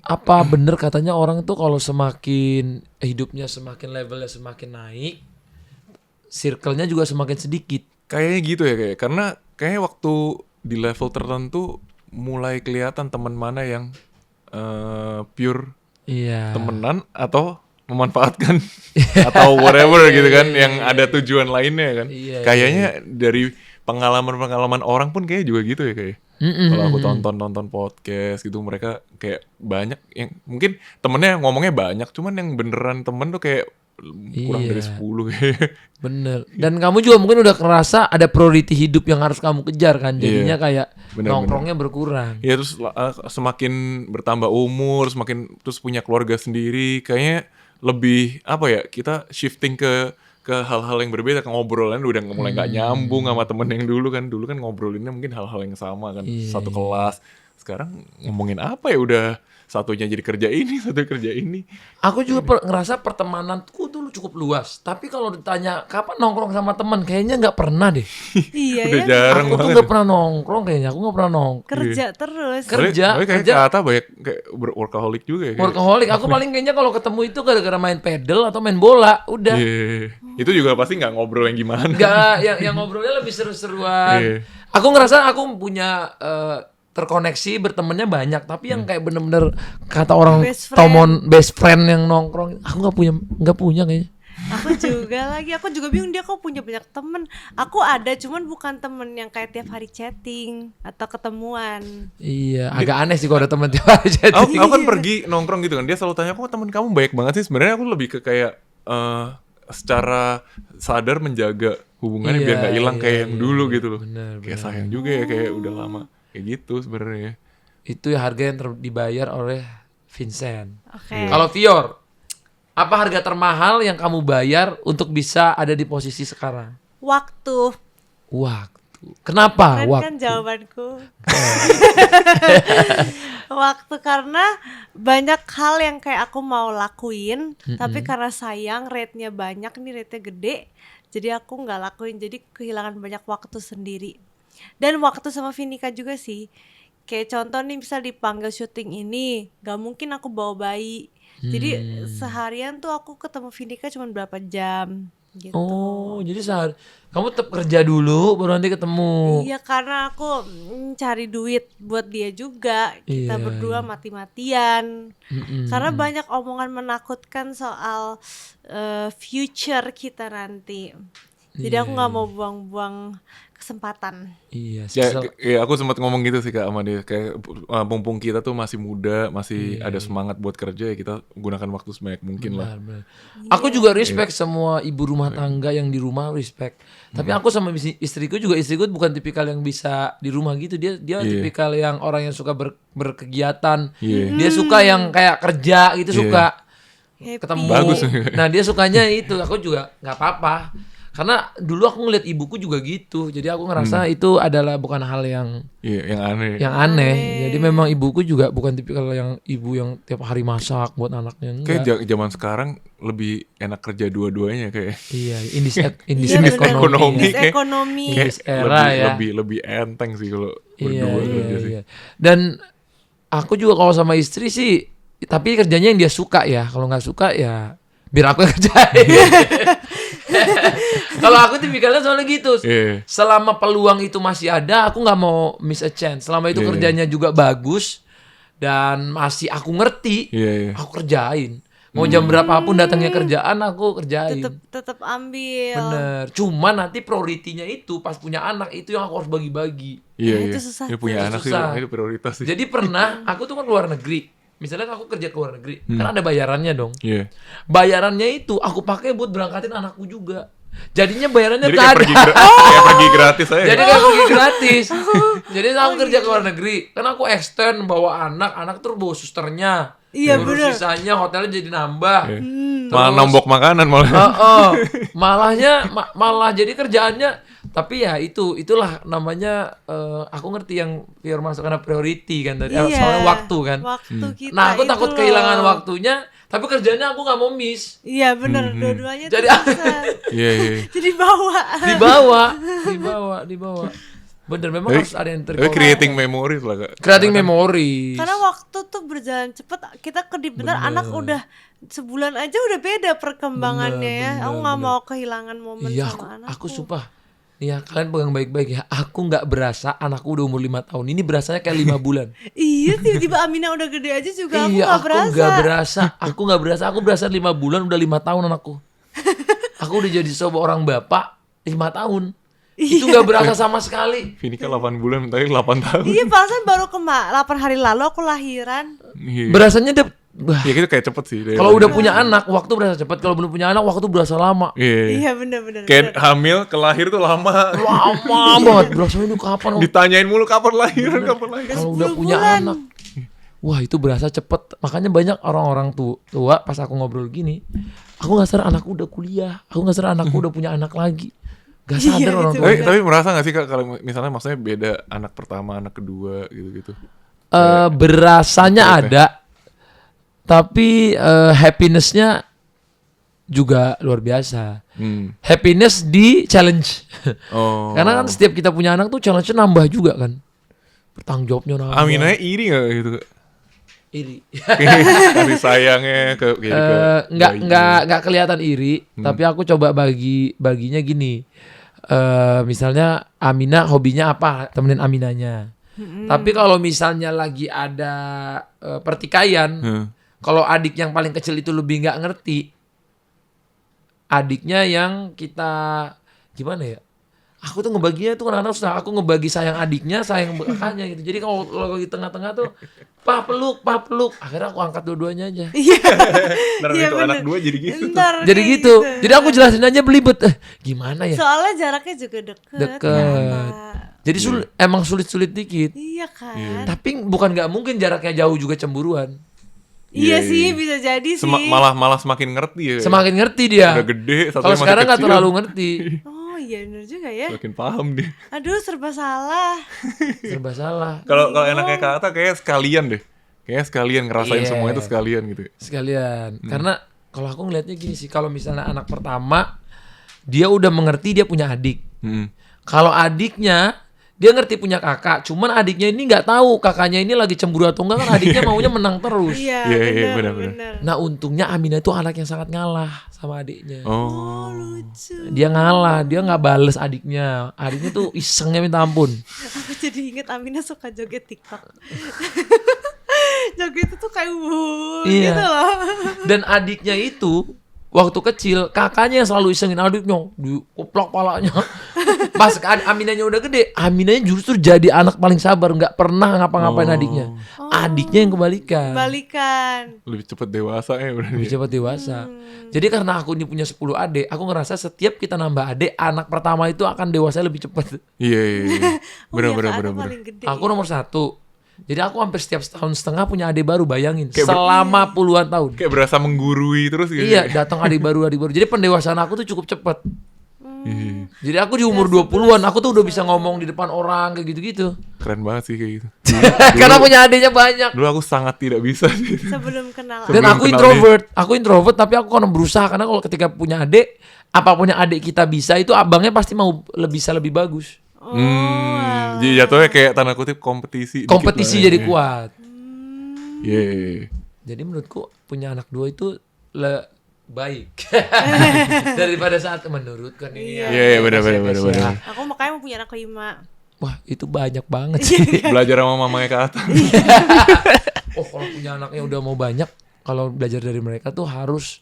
Apa bener katanya orang tuh kalau semakin hidupnya semakin levelnya semakin naik, circle-nya juga semakin sedikit. Kayaknya gitu ya kayak, karena kayaknya waktu di level tertentu mulai kelihatan teman mana yang pure Iya. temenan atau memanfaatkan atau whatever gitu kan, yang ada tujuan lainnya kan. Iya, Kayaknya dari pengalaman orang pun kayak juga gitu ya kayak. Kalau aku tonton podcast gitu, mereka kayak banyak yang mungkin temennya ngomongnya banyak, cuman yang beneran temen tuh kayak kurang dari 10 kayak. Bener. Dan kamu juga mungkin udah kerasa ada priority hidup yang harus kamu kejar kan. Jadinya kayak Bener, nongkrongnya berkurang. Ya terus semakin bertambah umur, semakin terus punya keluarga sendiri, kayaknya lebih apa ya, kita shifting ke hal-hal yang berbeda, ke ngobrolan udah mulai nggak nyambung sama temen yang dulu kan ngobrolinnya mungkin hal-hal yang sama kan, satu kelas. Sekarang ngomongin apa ya, udah satunya jadi kerja ini, satu kerja ini. Aku juga ngerasa pertemananku dulu cukup luas. Tapi kalau ditanya kapan nongkrong sama teman, kayaknya nggak pernah deh. Iya Udah ya, jarang Aku tuh banget. nggak pernah nongkrong kayaknya. Aku nggak pernah nongkrong. kerja terus. Kerja. Tapi kayak kerja. kata banyak kayak workaholic juga ya. Kayak. Workaholic. Aku paling kayaknya kalau ketemu itu gara-gara main pedal atau main bola. Udah. Iya. Itu juga pasti nggak ngobrol yang gimana. Enggak, yang ngobrolnya lebih seru-seruan. Iya. Aku ngerasa aku punya terkoneksi bertemannya banyak, tapi yang kayak bener-bener kata orang Best friend. Tomon best friend yang nongkrong, aku nggak punya kayaknya. Aku juga bingung dia kok punya banyak temen. Aku ada, cuman bukan temen yang kayak tiap hari chatting atau ketemuan. Iya, agak aneh sih kalau ada teman tiap hari chatting. Aku kan pergi nongkrong gitu kan, dia selalu tanya, kok temen kamu banyak banget sih. Sebenarnya aku lebih ke kayak secara sadar menjaga hubungannya Iya, biar nggak hilang iya, kayak yang iya, dulu iya. gitu loh. Benar, Kayak benar. sayang juga ya, kayak udah lama kayak gitu sebenarnya. Itu ya harga yang dibayar oleh Vincent. Oke. Kalau Vior, apa harga termahal yang kamu bayar untuk bisa ada di posisi sekarang? Waktu. Waktu. Kenapa Keren waktu? kan jawabanku. Waktu karena banyak hal yang kayak aku mau lakuin, tapi karena sayang rate-nya banyak nih, rate-nya gede, jadi aku nggak lakuin, jadi kehilangan banyak waktu sendiri. Dan waktu sama Vinika juga sih. Kayak contoh nih, misal dipanggil syuting ini, gak mungkin aku bawa bayi. Jadi seharian tuh aku ketemu Vinika cuma berapa jam gitu. Oh, jadi kamu tetap kerja dulu baru nanti ketemu. Iya, karena aku cari duit buat dia juga. Kita Iya, berdua mati-matian. Karena banyak omongan menakutkan soal future kita nanti. Jadi aku nggak mau buang-buang kesempatan. Iya, Ya, aku sempat ngomong gitu sih Kak sama dia, kayak mumpung kita tuh masih muda, masih ada semangat buat kerja, ya kita gunakan waktu sebanyak mungkin lah. benar. Aku juga respect semua ibu rumah tangga yang di rumah, respect. Tapi aku sama istriku bukan tipikal yang bisa di rumah gitu. Dia tipikal yang orang yang suka berkegiatan. Dia suka yang kayak kerja gitu, suka ketemu. Bagus. Nah, dia sukanya itu. Aku juga nggak apa-apa. Karena dulu aku ngeliat ibuku juga gitu. Jadi aku ngerasa itu adalah bukan hal yang Iya, yang aneh. aneh. Jadi memang ibuku juga bukan tipikal yang ibu yang tiap hari masak buat anaknya. Enggak. Kayak zaman sekarang lebih enak kerja dua-duanya kayak. Iya, in this Iya, bener. ekonomi. Bis ekonomi. Yes, era ya. lebih enteng sih kalau Iya, berdua kerja sih. iya. Dan aku juga kalau sama istri sih, tapi kerjanya yang dia suka ya. Kalau nggak suka ya biar aku yang kerjain. Kalau aku tipikalnya soalnya gitu. Iya. Selama peluang itu masih ada, aku nggak mau miss a chance. Selama itu kerjanya juga bagus dan masih aku ngerti, Iya. aku kerjain. Mau jam berapapun datangnya kerjaan, aku kerjain. Tetap ambil. Bener. Cuma nanti prioritinya itu pas punya anak itu yang aku harus bagi-bagi. Iya. itu susah Ini punya tuh. anak sih, Susah. itu prioritas sih. Jadi pernah aku tuh kan keluar negeri. Misalnya aku kerja ke luar negeri, kan ada bayarannya dong. Iya. Bayarannya itu aku pakai buat berangkatin anakku juga. Jadinya bayarannya Jadi tak kayak ada. kayak pergi gratis aja. Jadi kayak pergi gratis. Jadi aku kerja ke luar negeri, kan aku extend bawa anak terus bawa susternya. Iya, Terus bener. sisanya hotelnya jadi nambah. Iya. Malah nombok makanan malah. Malah jadi kerjaannya, tapi ya itulah namanya aku ngerti yang Pior masuk karena priority kan tadi. Iya. Soalnya waktu kan. Waktu kita. Nah, aku itu takut loh. kehilangan waktunya, tapi kerjanya aku nggak mau miss. Iya, bener. Dua-duanya Jadi tuh susah. Iya. Jadi bawa. dibawa. Bener, memang Tapi- harus ada yang Tapi terkontrol. creating memories lah Kak. Creating memories. Karena waktu tuh berjalan cepet. Kita bener anak udah sebulan aja udah beda perkembangannya ya. Aku nggak mau kehilangan momen Iya, sama anakku. aku sumpah. Iya, kalian pegang baik-baik ya. Aku nggak berasa anakku udah umur 5 tahun. Ini berasanya kayak 5 bulan. Iya, tiba-tiba Amina udah gede aja juga Iya, aku nggak berasa. Aku nggak berasa. Aku berasa 5 bulan udah 5 tahun anakku. Aku udah jadi seorang bapak 5 tahun. Itu nggak berasa sama sekali. Vinika 8 bulan, tadi 8 tahun. Iya, perasaan baru 8 hari lalu aku lahiran. Iya. Berasanya wah, Ya gitu kayak cepet sih. kalau udah punya anak waktu berasa cepat. Kalau belum punya anak waktu berasa lama. Iya. Iya, bener-bener. Kayak hamil ke lahir tuh lama. Lama banget. Berasa ini kapan? Ditanyain mulu kapan lahiran, kapan lahiran. Kalau udah 10 punya bulan. anak. Wah, itu berasa cepet. Makanya banyak orang-orang tua pas aku ngobrol gini, aku nggak sadar anakku udah kuliah. Aku nggak sadar anakku udah punya anak lagi. Gak Iya, sadar orang itu tua. Tapi merasa gak sih Kak kalau misalnya maksudnya beda anak pertama, anak kedua gitu-gitu? Berasanya ada, tapi happiness-nya juga luar biasa. Happiness di challenge. Oh. Karena kan setiap kita punya anak tuh challenge-nya nambah juga kan. Bertanggung jawabnya nambah. Aminanya iri gak gitu Kak? Iri. Kasih sayangnya ke Nggak kelihatan iri, tapi aku coba baginya gini. Misalnya Amina hobinya apa, temenin Aminanya. Tapi kalau misalnya lagi ada pertikaian, kalau adik yang paling kecil itu lebih nggak ngerti, adiknya yang kita gimana ya? Aku tuh ngebaginya tuh kadang-kadang susah. Aku ngebagi sayang adiknya, sayang kakaknya gitu. Jadi kalau lagi tengah-tengah tuh, pa peluk. Akhirnya aku angkat dua-duanya aja. Ntar Iya, itu anak bener. dua jadi gitu. Ntar Jadi kayak gitu. Jadi aku jelasin aja belibet. Gimana ya? Soalnya jaraknya juga deket. Deket. Kak. Jadi emang sulit-sulit dikit. Iya kan. Tapi bukan nggak mungkin jaraknya jauh juga cemburuan. Iya Iya, sih, iya. bisa jadi sih. Malah semakin ngerti ya. Semakin ngerti dia. Udah gede, satunya Kalau masih sekarang nggak kecil. terlalu ngerti. Oh iya bener juga ya. Makin paham dia. Aduh serba salah. Serba salah. Kalau enaknya Kak Ata kayak sekalian deh. Kayak sekalian ngerasain Iya. semua itu sekalian gitu. Sekalian. Karena kalau aku ngelihatnya gini sih, kalau misalnya anak pertama dia udah mengerti dia punya adik. Hmm. Kalau adiknya dia ngerti punya kakak, cuman adiknya ini nggak tahu kakaknya ini lagi cemburu atau enggak, kan adiknya maunya menang terus. Iya Iya, bener, benar. Nah untungnya Aminah itu anak yang sangat ngalah sama adiknya. Oh. Lucu. Dia ngalah, dia nggak bales adiknya. Adiknya tuh isengnya minta ampun. Aku jadi inget Amina suka joget TikTok. Joget itu tuh kayak Iya. gitu loh. Dan adiknya itu waktu kecil kakaknya yang selalu isengin adiknya, dikoplak palanya. Pas Aminahnya udah gede, Aminahnya justru jadi anak paling sabar, nggak pernah ngapa-ngapain adiknya. Adiknya yang kebalikan. Balikan. Lebih cepet dewasa ya Lebih berarti. cepat dewasa. Jadi karena aku ini punya 10 adik, aku ngerasa setiap kita nambah adik, anak pertama itu akan dewasa lebih cepat. Iya, iya, iya. Oh iya, Benar. Kak Ata paling gede. Aku nomor 1. Jadi aku hampir setiap setahun setengah punya adik baru, bayangin. Kayak Selama puluhan tahun. Kayak berasa menggurui terus gitu. Iya, datang adik baru. Jadi pendewasaan aku tuh cukup cepat. Iya. Jadi aku di umur 20-an, aku tuh udah bisa ngomong di depan orang kayak gitu-gitu. Keren banget sih kayak gitu. Karena punya adiknya banyak. Dulu aku sangat tidak bisa sih. Sebelum kenal. Dan Sebelum aku kenal introvert. Aku introvert tapi aku kan berusaha, karena kalau ketika punya adik, apapun yang adik kita bisa itu abangnya pasti mau bisa lebih bagus. Jadi jatuhnya kayak tanda kutip kompetisi. dikit Kompetisi lah. jadi kuat. Iya, iya, iya. Jadi menurutku punya anak 2 itu baik daripada saat menurut kan ini. Iya. Iya, iya, benar. Aku makanya mau punya anak 5. Wah itu banyak banget sih. Belajar sama mamanya Kak Ata. Oh kalau punya anaknya udah mau banyak, kalau belajar dari mereka tuh harus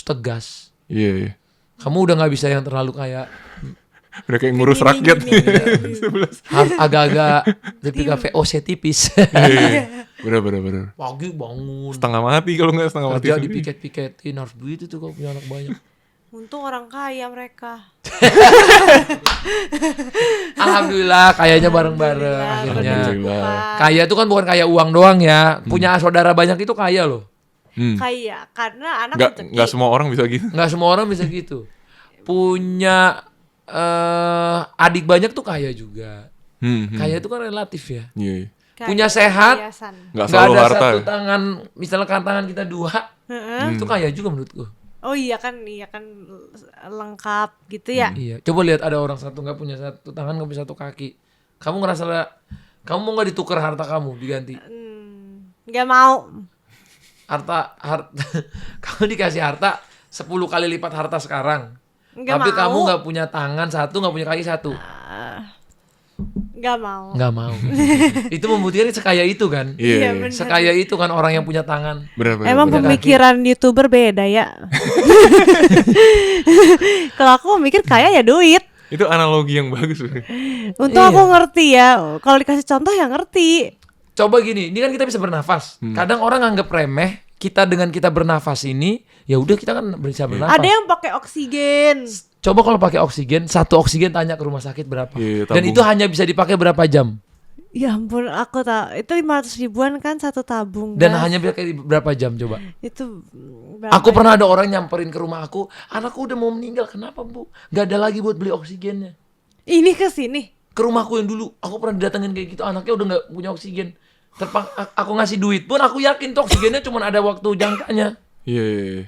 tegas. Iya, iya. Kamu udah nggak bisa yang terlalu kayak Udah kayak ngurus rakyat. harus agak-agak tipikal VOC tipis. Iya. Benar. Pagi bangun, Setengah mati kalau nggak setengah mati. kerja sendiri. dipiket-piketin, harus begitu tuh kalau punya anak banyak. Untung orang kaya mereka. Alhamdulillah kayaknya bareng-bareng Alhamdulillah, akhirnya. Alhamdulillah. Kaya itu kan bukan kaya uang doang ya. Punya saudara banyak itu kaya loh. Kaya karena anak rezeki. Nggak semua orang bisa gitu. Nggak semua orang bisa gitu. Punya adik banyak tuh kaya juga. Kaya itu kan relatif ya. Iya, iya. Kayak Punya sehat, hiasan. Nggak nggak selalu ada harta. satu tangan, misalnya tangan kita 2, itu kaya juga menurutku. Oh iya kan lengkap gitu ya. Iya. Coba lihat ada orang satu nggak punya satu tangan, nggak punya satu kaki. Kamu ngerasa kamu mau nggak ditukar harta kamu diganti? Nggak mau. Harta kamu dikasih harta 10 kali lipat harta sekarang. Nggak Tapi mau. kamu nggak punya tangan satu, nggak punya kaki satu. Nggak mau. Nggak mau. Itu membuktikan sekaya itu kan. Iya, iya. bener. Sekaya itu kan orang yang punya tangan. Benar. Emang Punya pemikiran YouTuber beda ya. Kalau aku mikir kaya ya duit. Itu analogi yang bagus. Untung aku ngerti ya. Kalau dikasih contoh ya ngerti. Coba gini, ini kan kita bisa bernafas. Kadang orang anggap remeh kita dengan kita bernafas ini, ya udah kita kan bisa bernafas. Ada yang pakai oksigen. Coba kalau pakai oksigen, satu oksigen tanya ke rumah sakit berapa. Iya, Dan tabung. itu hanya bisa dipakai berapa jam. Ya ampun, aku tahu. Itu 500 ribuan kan satu tabung. Dan Gas. hanya bisa pakai berapa jam coba. Itu berapa Aku ya? pernah ada orang nyamperin ke rumah aku, anakku udah mau meninggal, kenapa bu? Gak ada lagi buat beli oksigennya. Ini ke sini. Ke rumahku yang dulu, aku pernah didatengin kayak gitu, anaknya udah gak punya oksigen. Aku ngasih duit pun aku yakin tuh oksigennya cuma ada waktu jangkanya. Iya, iya, iya.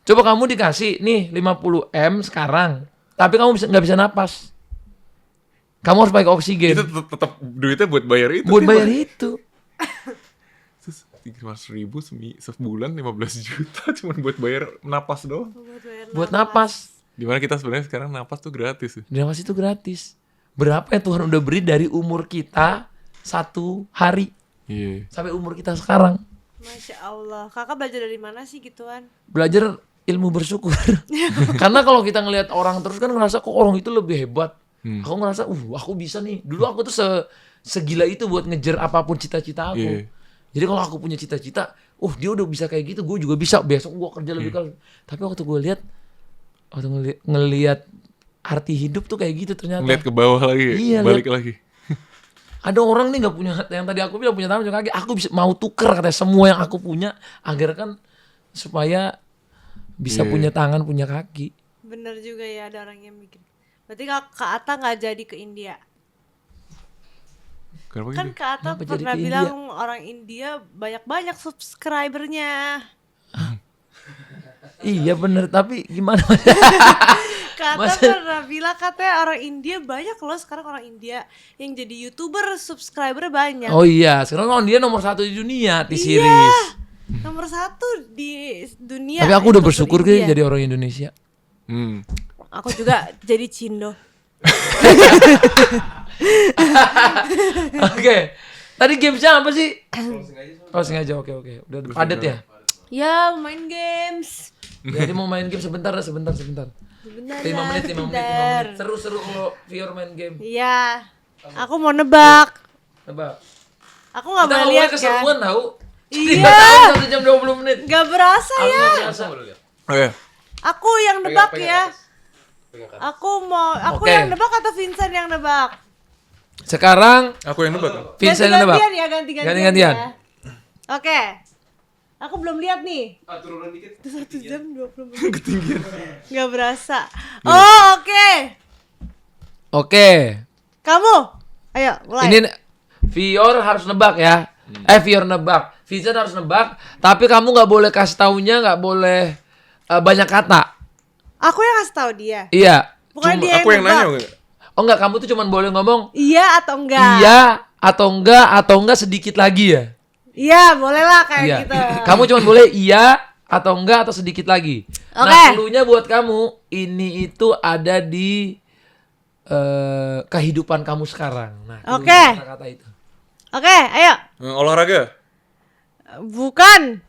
Coba kamu dikasih nih 50 M sekarang, tapi kamu nggak bisa napas. Kamu harus pakai oksigen Itu tetap duitnya buat bayar itu. buat bayar itu. 300 ribu sebulan 15 juta cuma buat bayar napas doang. Buat napas. Dimana kita sebenarnya sekarang napas tuh gratis. Napas itu gratis. Berapa yang Tuhan udah beri dari umur kita 1 hari Iya. sampai umur kita sekarang. Masya Allah. Kakak belajar dari mana sih gituan? Belajar ilmu bersyukur. Karena kalau kita ngelihat orang terus kan ngerasa kok orang itu lebih hebat. Aku ngerasa, aku bisa nih. Dulu aku tuh segila itu buat ngejar apapun cita-cita aku. Iya. Jadi kalau aku punya cita-cita, dia udah bisa kayak gitu, gue juga bisa. Besok gue kerja lebih keras. Tapi waktu gue lihat, ngelihat arti hidup tuh kayak gitu ternyata. Ngeliat ke bawah lagi, Iya, balik lagi. Ada orang nih nggak punya, yang tadi aku bilang punya tangan punya kaki, aku bisa mau tuker katanya semua yang aku punya agar kan supaya bisa Iya. punya tangan punya kaki. Bener juga ya, ada orang yang mikir. Berarti Kak Atta nggak jadi ke India. Kenapa Kan gitu? Kak Atta Kenapa jadi pernah ke bilang orang India banyak-banyak subscribernya. Iya bener, tapi gimana? Kak Atta Masa- pernah bilang katanya orang India banyak loh sekarang orang India yang jadi YouTuber subscriber banyak. Oh iya, sekarang orang dia nomor 1 di dunia Iya. T-Series. Nomor 1 di dunia. Tapi aku udah YouTuber bersyukur India. jadi orang Indonesia. Aku juga jadi Cindo. Oke. Tadi gamesnya apa sih? Oh sengaja, oke. Udah padat ya? Ya main games. Jadi mau main game sebentar. Sebentar 5 ya, menit. sebentar. Seru kalau viewer main game. Iya. Aku mau nebak. Coba. Aku nggak Kita boleh ngomongnya lihat kan. keseruan tahu. Iya. 1 jam 20 menit. Gak berasa Aku ya. nggak berasa. Oh ya, Aku yang nebak ya. Aku Oke. yang nebak atau Vincent yang nebak? Sekarang aku yang nebak. Vincent yang nebak. Ganti-gantian ya, ganti-gantian. Ganti-gantian. Ya. Oke. Aku belum lihat nih. Turunan dikit. Itu 1 jam 20 menit. Ketinggian. Gak berasa. Oh, oke. Oke. Kamu. Ayo, mulai. Ini Vior harus nebak ya. Vior nebak. Vincent harus nebak. Tapi kamu nggak boleh kasih taunya, nggak boleh banyak kata. Aku yang kasih tahu dia. Iya. Bukan dia Aku yang nebak. nanya enggak? Oh enggak, kamu tuh cuman boleh ngomong Iya atau enggak? iya atau enggak sedikit lagi ya. Iya, boleh lah kayak Iya. gitu. Kamu cuman boleh iya atau enggak atau sedikit lagi. Oke. Nah, clue-nya buat kamu ini itu ada di kehidupan kamu sekarang. Nah, clue-nya Oke. kata-kata itu. Oke, ayo. Olahraga. Bukan.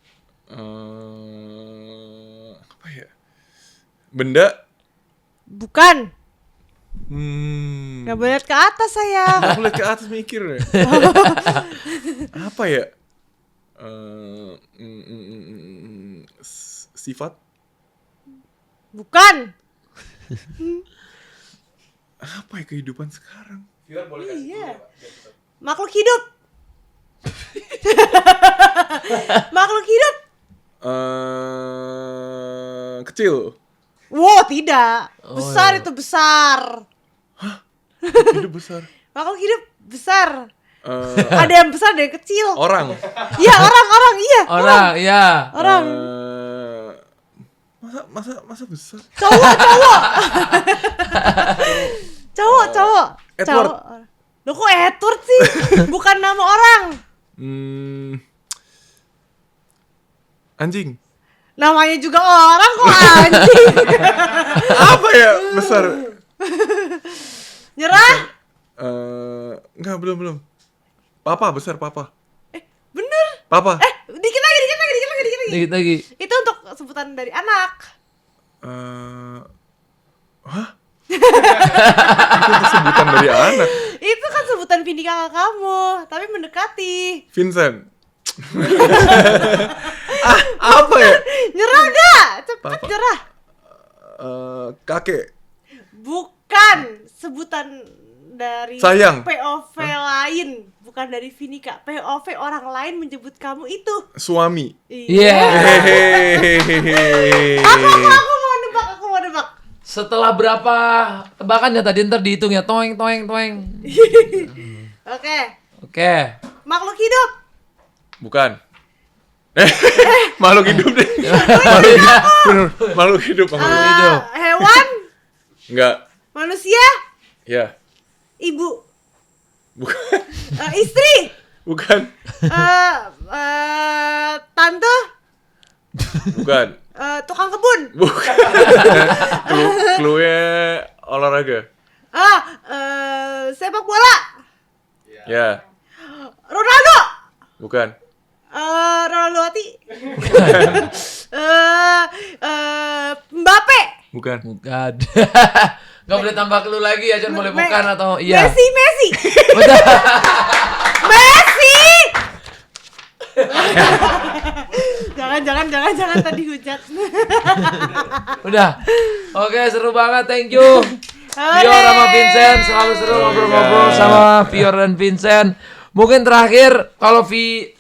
Apa ya? Benda. Bukan. Hmm. Gak boleh lihat ke atas sayang. Aku lihat ke atas mikir ya. Apa ya? Sifat? Bukan. Apa ya kehidupan sekarang? Iya. Makhluk hidup. Makhluk hidup. Kecil. Wow, tidak. Besar itu besar. Hidup besar. Makhluk hidup besar. Ada yang besar, ada yang kecil. Orang. Iya, orang, iya. Orang, ya. Orang. Masa besar? Cowok. Edward. Loh kok Edward sih? Bukan nama orang. Anjing. Namanya juga orang kok anjing. Apa ya besar? Nyerah? Enggak, belum. Papa besar, papa. Bener. Papa. Dikit lagi. Dikit lagi. Itu untuk sebutan dari anak. Hah? Itu sebutan dari anak. Itu kan sebutan Vindi kakak kamu, tapi mendekati. Vincent. Apa ya? Nyerah gak? Cepet Papa. nyerah. Kakek. Bukan sebutan dari Sayang. POV lain, bukan dari Vini kak. POV orang lain menyebut kamu itu. Suami. Iya. Hehehe. Aku mau nebak. Setelah berapa tebakan ya tadi ntar dihitung ya. Toeng. Oke. Oke. Makhluk hidup. Bukan. Makhluk hidup deh. Makhluk hidup. hidup. Hewan. Enggak. Manusia. Ya. Ibu. Bukan. Istri. Bukan. Tante. Bukan. Tukang kebun. Bukan. Clue-nya olahraga. Sepak bola. Ya. Ronaldo. Bukan. Ronaldo. Mbappe. Bukan. Bukan. Nggak boleh tambah clue lagi ya, John. Boleh bukan atau iya. Messi. Betul. Messi. jangan tadi hujat. Udah. Oke, seru banget. Thank you. Fior sama Vincent, selalu seru ngobrol-ngobrol sama Fior dan Vincent. Mungkin terakhir, kalau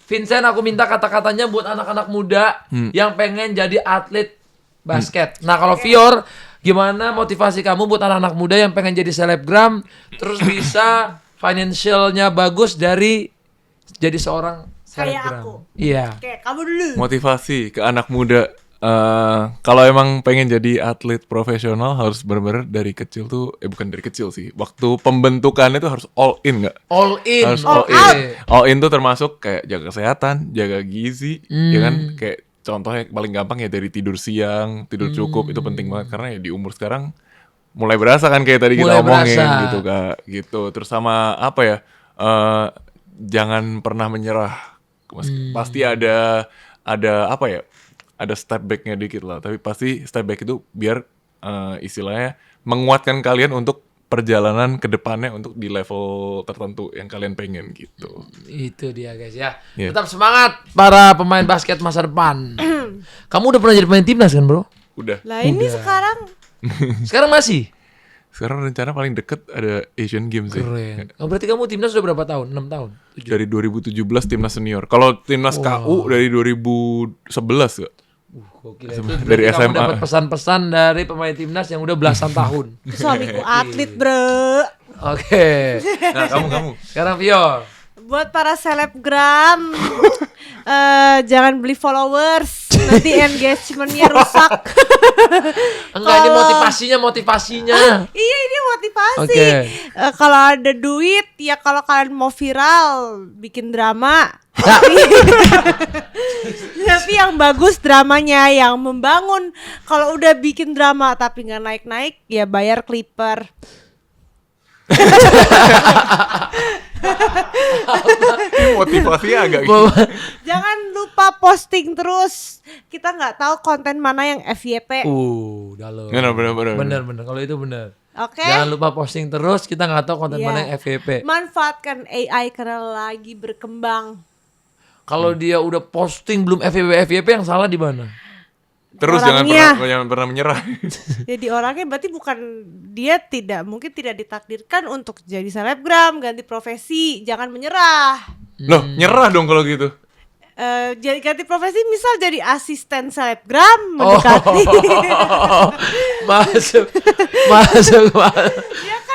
Vincent aku minta kata-katanya buat anak-anak muda yang pengen jadi atlet basket. Nah, kalau Fior, gimana motivasi kamu buat anak-anak muda yang pengen jadi selebgram, terus bisa financialnya bagus dari jadi seorang Kayak selebgram? aku. Iya. Oke, kamu dulu. Motivasi ke anak muda. Kalau emang pengen jadi atlet profesional harus benar-benar dari kecil tuh, bukan dari kecil sih. Waktu pembentukannya tuh harus all in nggak? All in. Harus all all in. out. All in tuh termasuk kayak jaga kesehatan, jaga gizi, ya kan? Kayak contohnya paling gampang ya dari tidur siang, tidur cukup itu penting banget karena ya di umur sekarang mulai berasa kan kayak tadi Mulai kita omongin berasa. gitu Kak, gitu. Terus sama apa ya? Jangan pernah menyerah. Pasti ada apa ya? Ada step back-nya dikit lah, tapi pasti step back itu biar istilahnya menguatkan kalian untuk perjalanan ke depannya untuk di level tertentu yang kalian pengen gitu. Itu dia guys ya. Iya. Tetap semangat para pemain basket masa depan. Kamu udah pernah jadi pemain timnas kan, Bro? Udah. Lah ini sekarang Sekarang masih? Sekarang rencana paling deket ada Asian Games sih. Keren. Oh, berarti kamu timnas udah berapa tahun? 6 tahun? 7. Dari 2017 timnas senior. Kalau timnas KU dari 2011 gak? Gokil itu. Dari Berarti kamu SMA. dapat pesan-pesan dari pemain timnas yang udah belasan tahun. suamiku atlet, bro. Oke. Nah, kamu. Sekarang Vio. Buat para selebgram, jangan beli followers, nanti engagementnya rusak. Enggak, ini motivasinya. Iya, ini motivasi. Oke. Kalau ada duit, ya kalau kalian mau viral, bikin drama. Tapi yang bagus dramanya, yang membangun. Kalau udah bikin drama tapi nggak naik-naik, ya bayar Clipper. Ini motivasinya agak gitu. Jangan lupa posting terus. Kita nggak tahu konten mana yang FYP. Dalam. Bener. Bener. Kalau itu bener. Oke. Jangan lupa posting terus, kita nggak tahu konten Iya. mana yang FYP. Manfaatkan AI karena lagi berkembang. Kalau dia udah posting belum FYP yang salah di mana? Terus Orangnya. jangan pernah menyerah. Jadi orangnya berarti bukan, dia mungkin tidak ditakdirkan untuk jadi selebgram, ganti profesi, jangan menyerah. Loh, nyerah dong kalau gitu. Jadi ganti profesi, misal jadi asisten selebgram, mendekati. Masuk.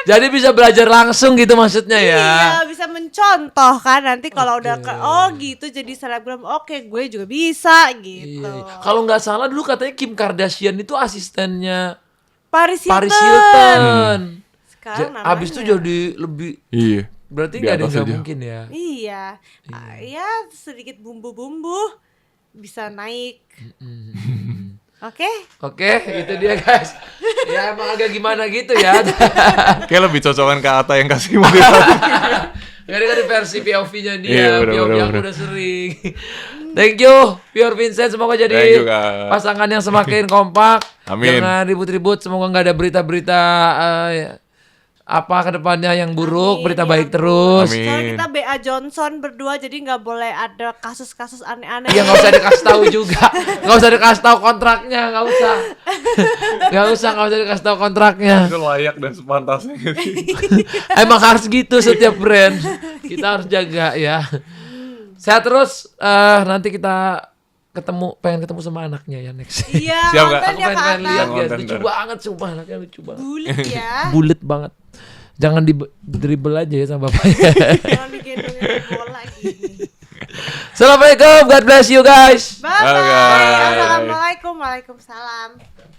Jadi bisa belajar langsung gitu maksudnya ya. Iya, bisa mencontoh kan nanti kalau udah gitu jadi selebgram, oke, gue juga bisa gitu. Iya. Kalau nggak salah dulu katanya Kim Kardashian itu asistennya Paris Hilton. Sekarang namanya. Abis itu jadi lebih, Iya. berarti Di nggak ada yang atas nggak aja. mungkin ya. Iya. Ya sedikit bumbu-bumbu bisa naik. Oke? Oke, itu dia guys. Ya emang agak gimana gitu ya. Kayak lebih cocokan ke Ata yang kasih motivasi. Ini kan di versi POV-nya dia, Iya, bener, POV bener, aku bener. udah sering. Thank you, Fior Vincent. Semoga jadi Thank you, Kak. pasangan yang semakin kompak. Amin. Jangan ribut-ribut. Semoga nggak ada berita-berita apa kedepannya yang buruk. Amin, Berita ya baik ampun. terus. Amin. Soalnya kita BA Johnson berdua, jadi nggak boleh ada kasus-kasus aneh-aneh. Ya nggak usah dikasih tahu juga. Nggak usah dikasih tahu kontraknya. Nggak usah dikasih tahu kontraknya. Itu layak dan sepantasnya. Emang harus gitu setiap brand. Kita harus jaga ya. Sehat terus. Nanti kita pengen ketemu sama anaknya ya next. Iya, Siap, Kak. konten Aku ya pengen Kak lihat Atam. ya, Konten lucu ntar. banget sumpah, anaknya lucu banget. Bulit ya. Bulet banget. Jangan di dribble aja ya sama bapaknya. Jangan digendongin bola gini. Assalamualaikum, God bless you guys. Bye bye. Bye, guys. Assalamualaikum. Waalaikumsalam.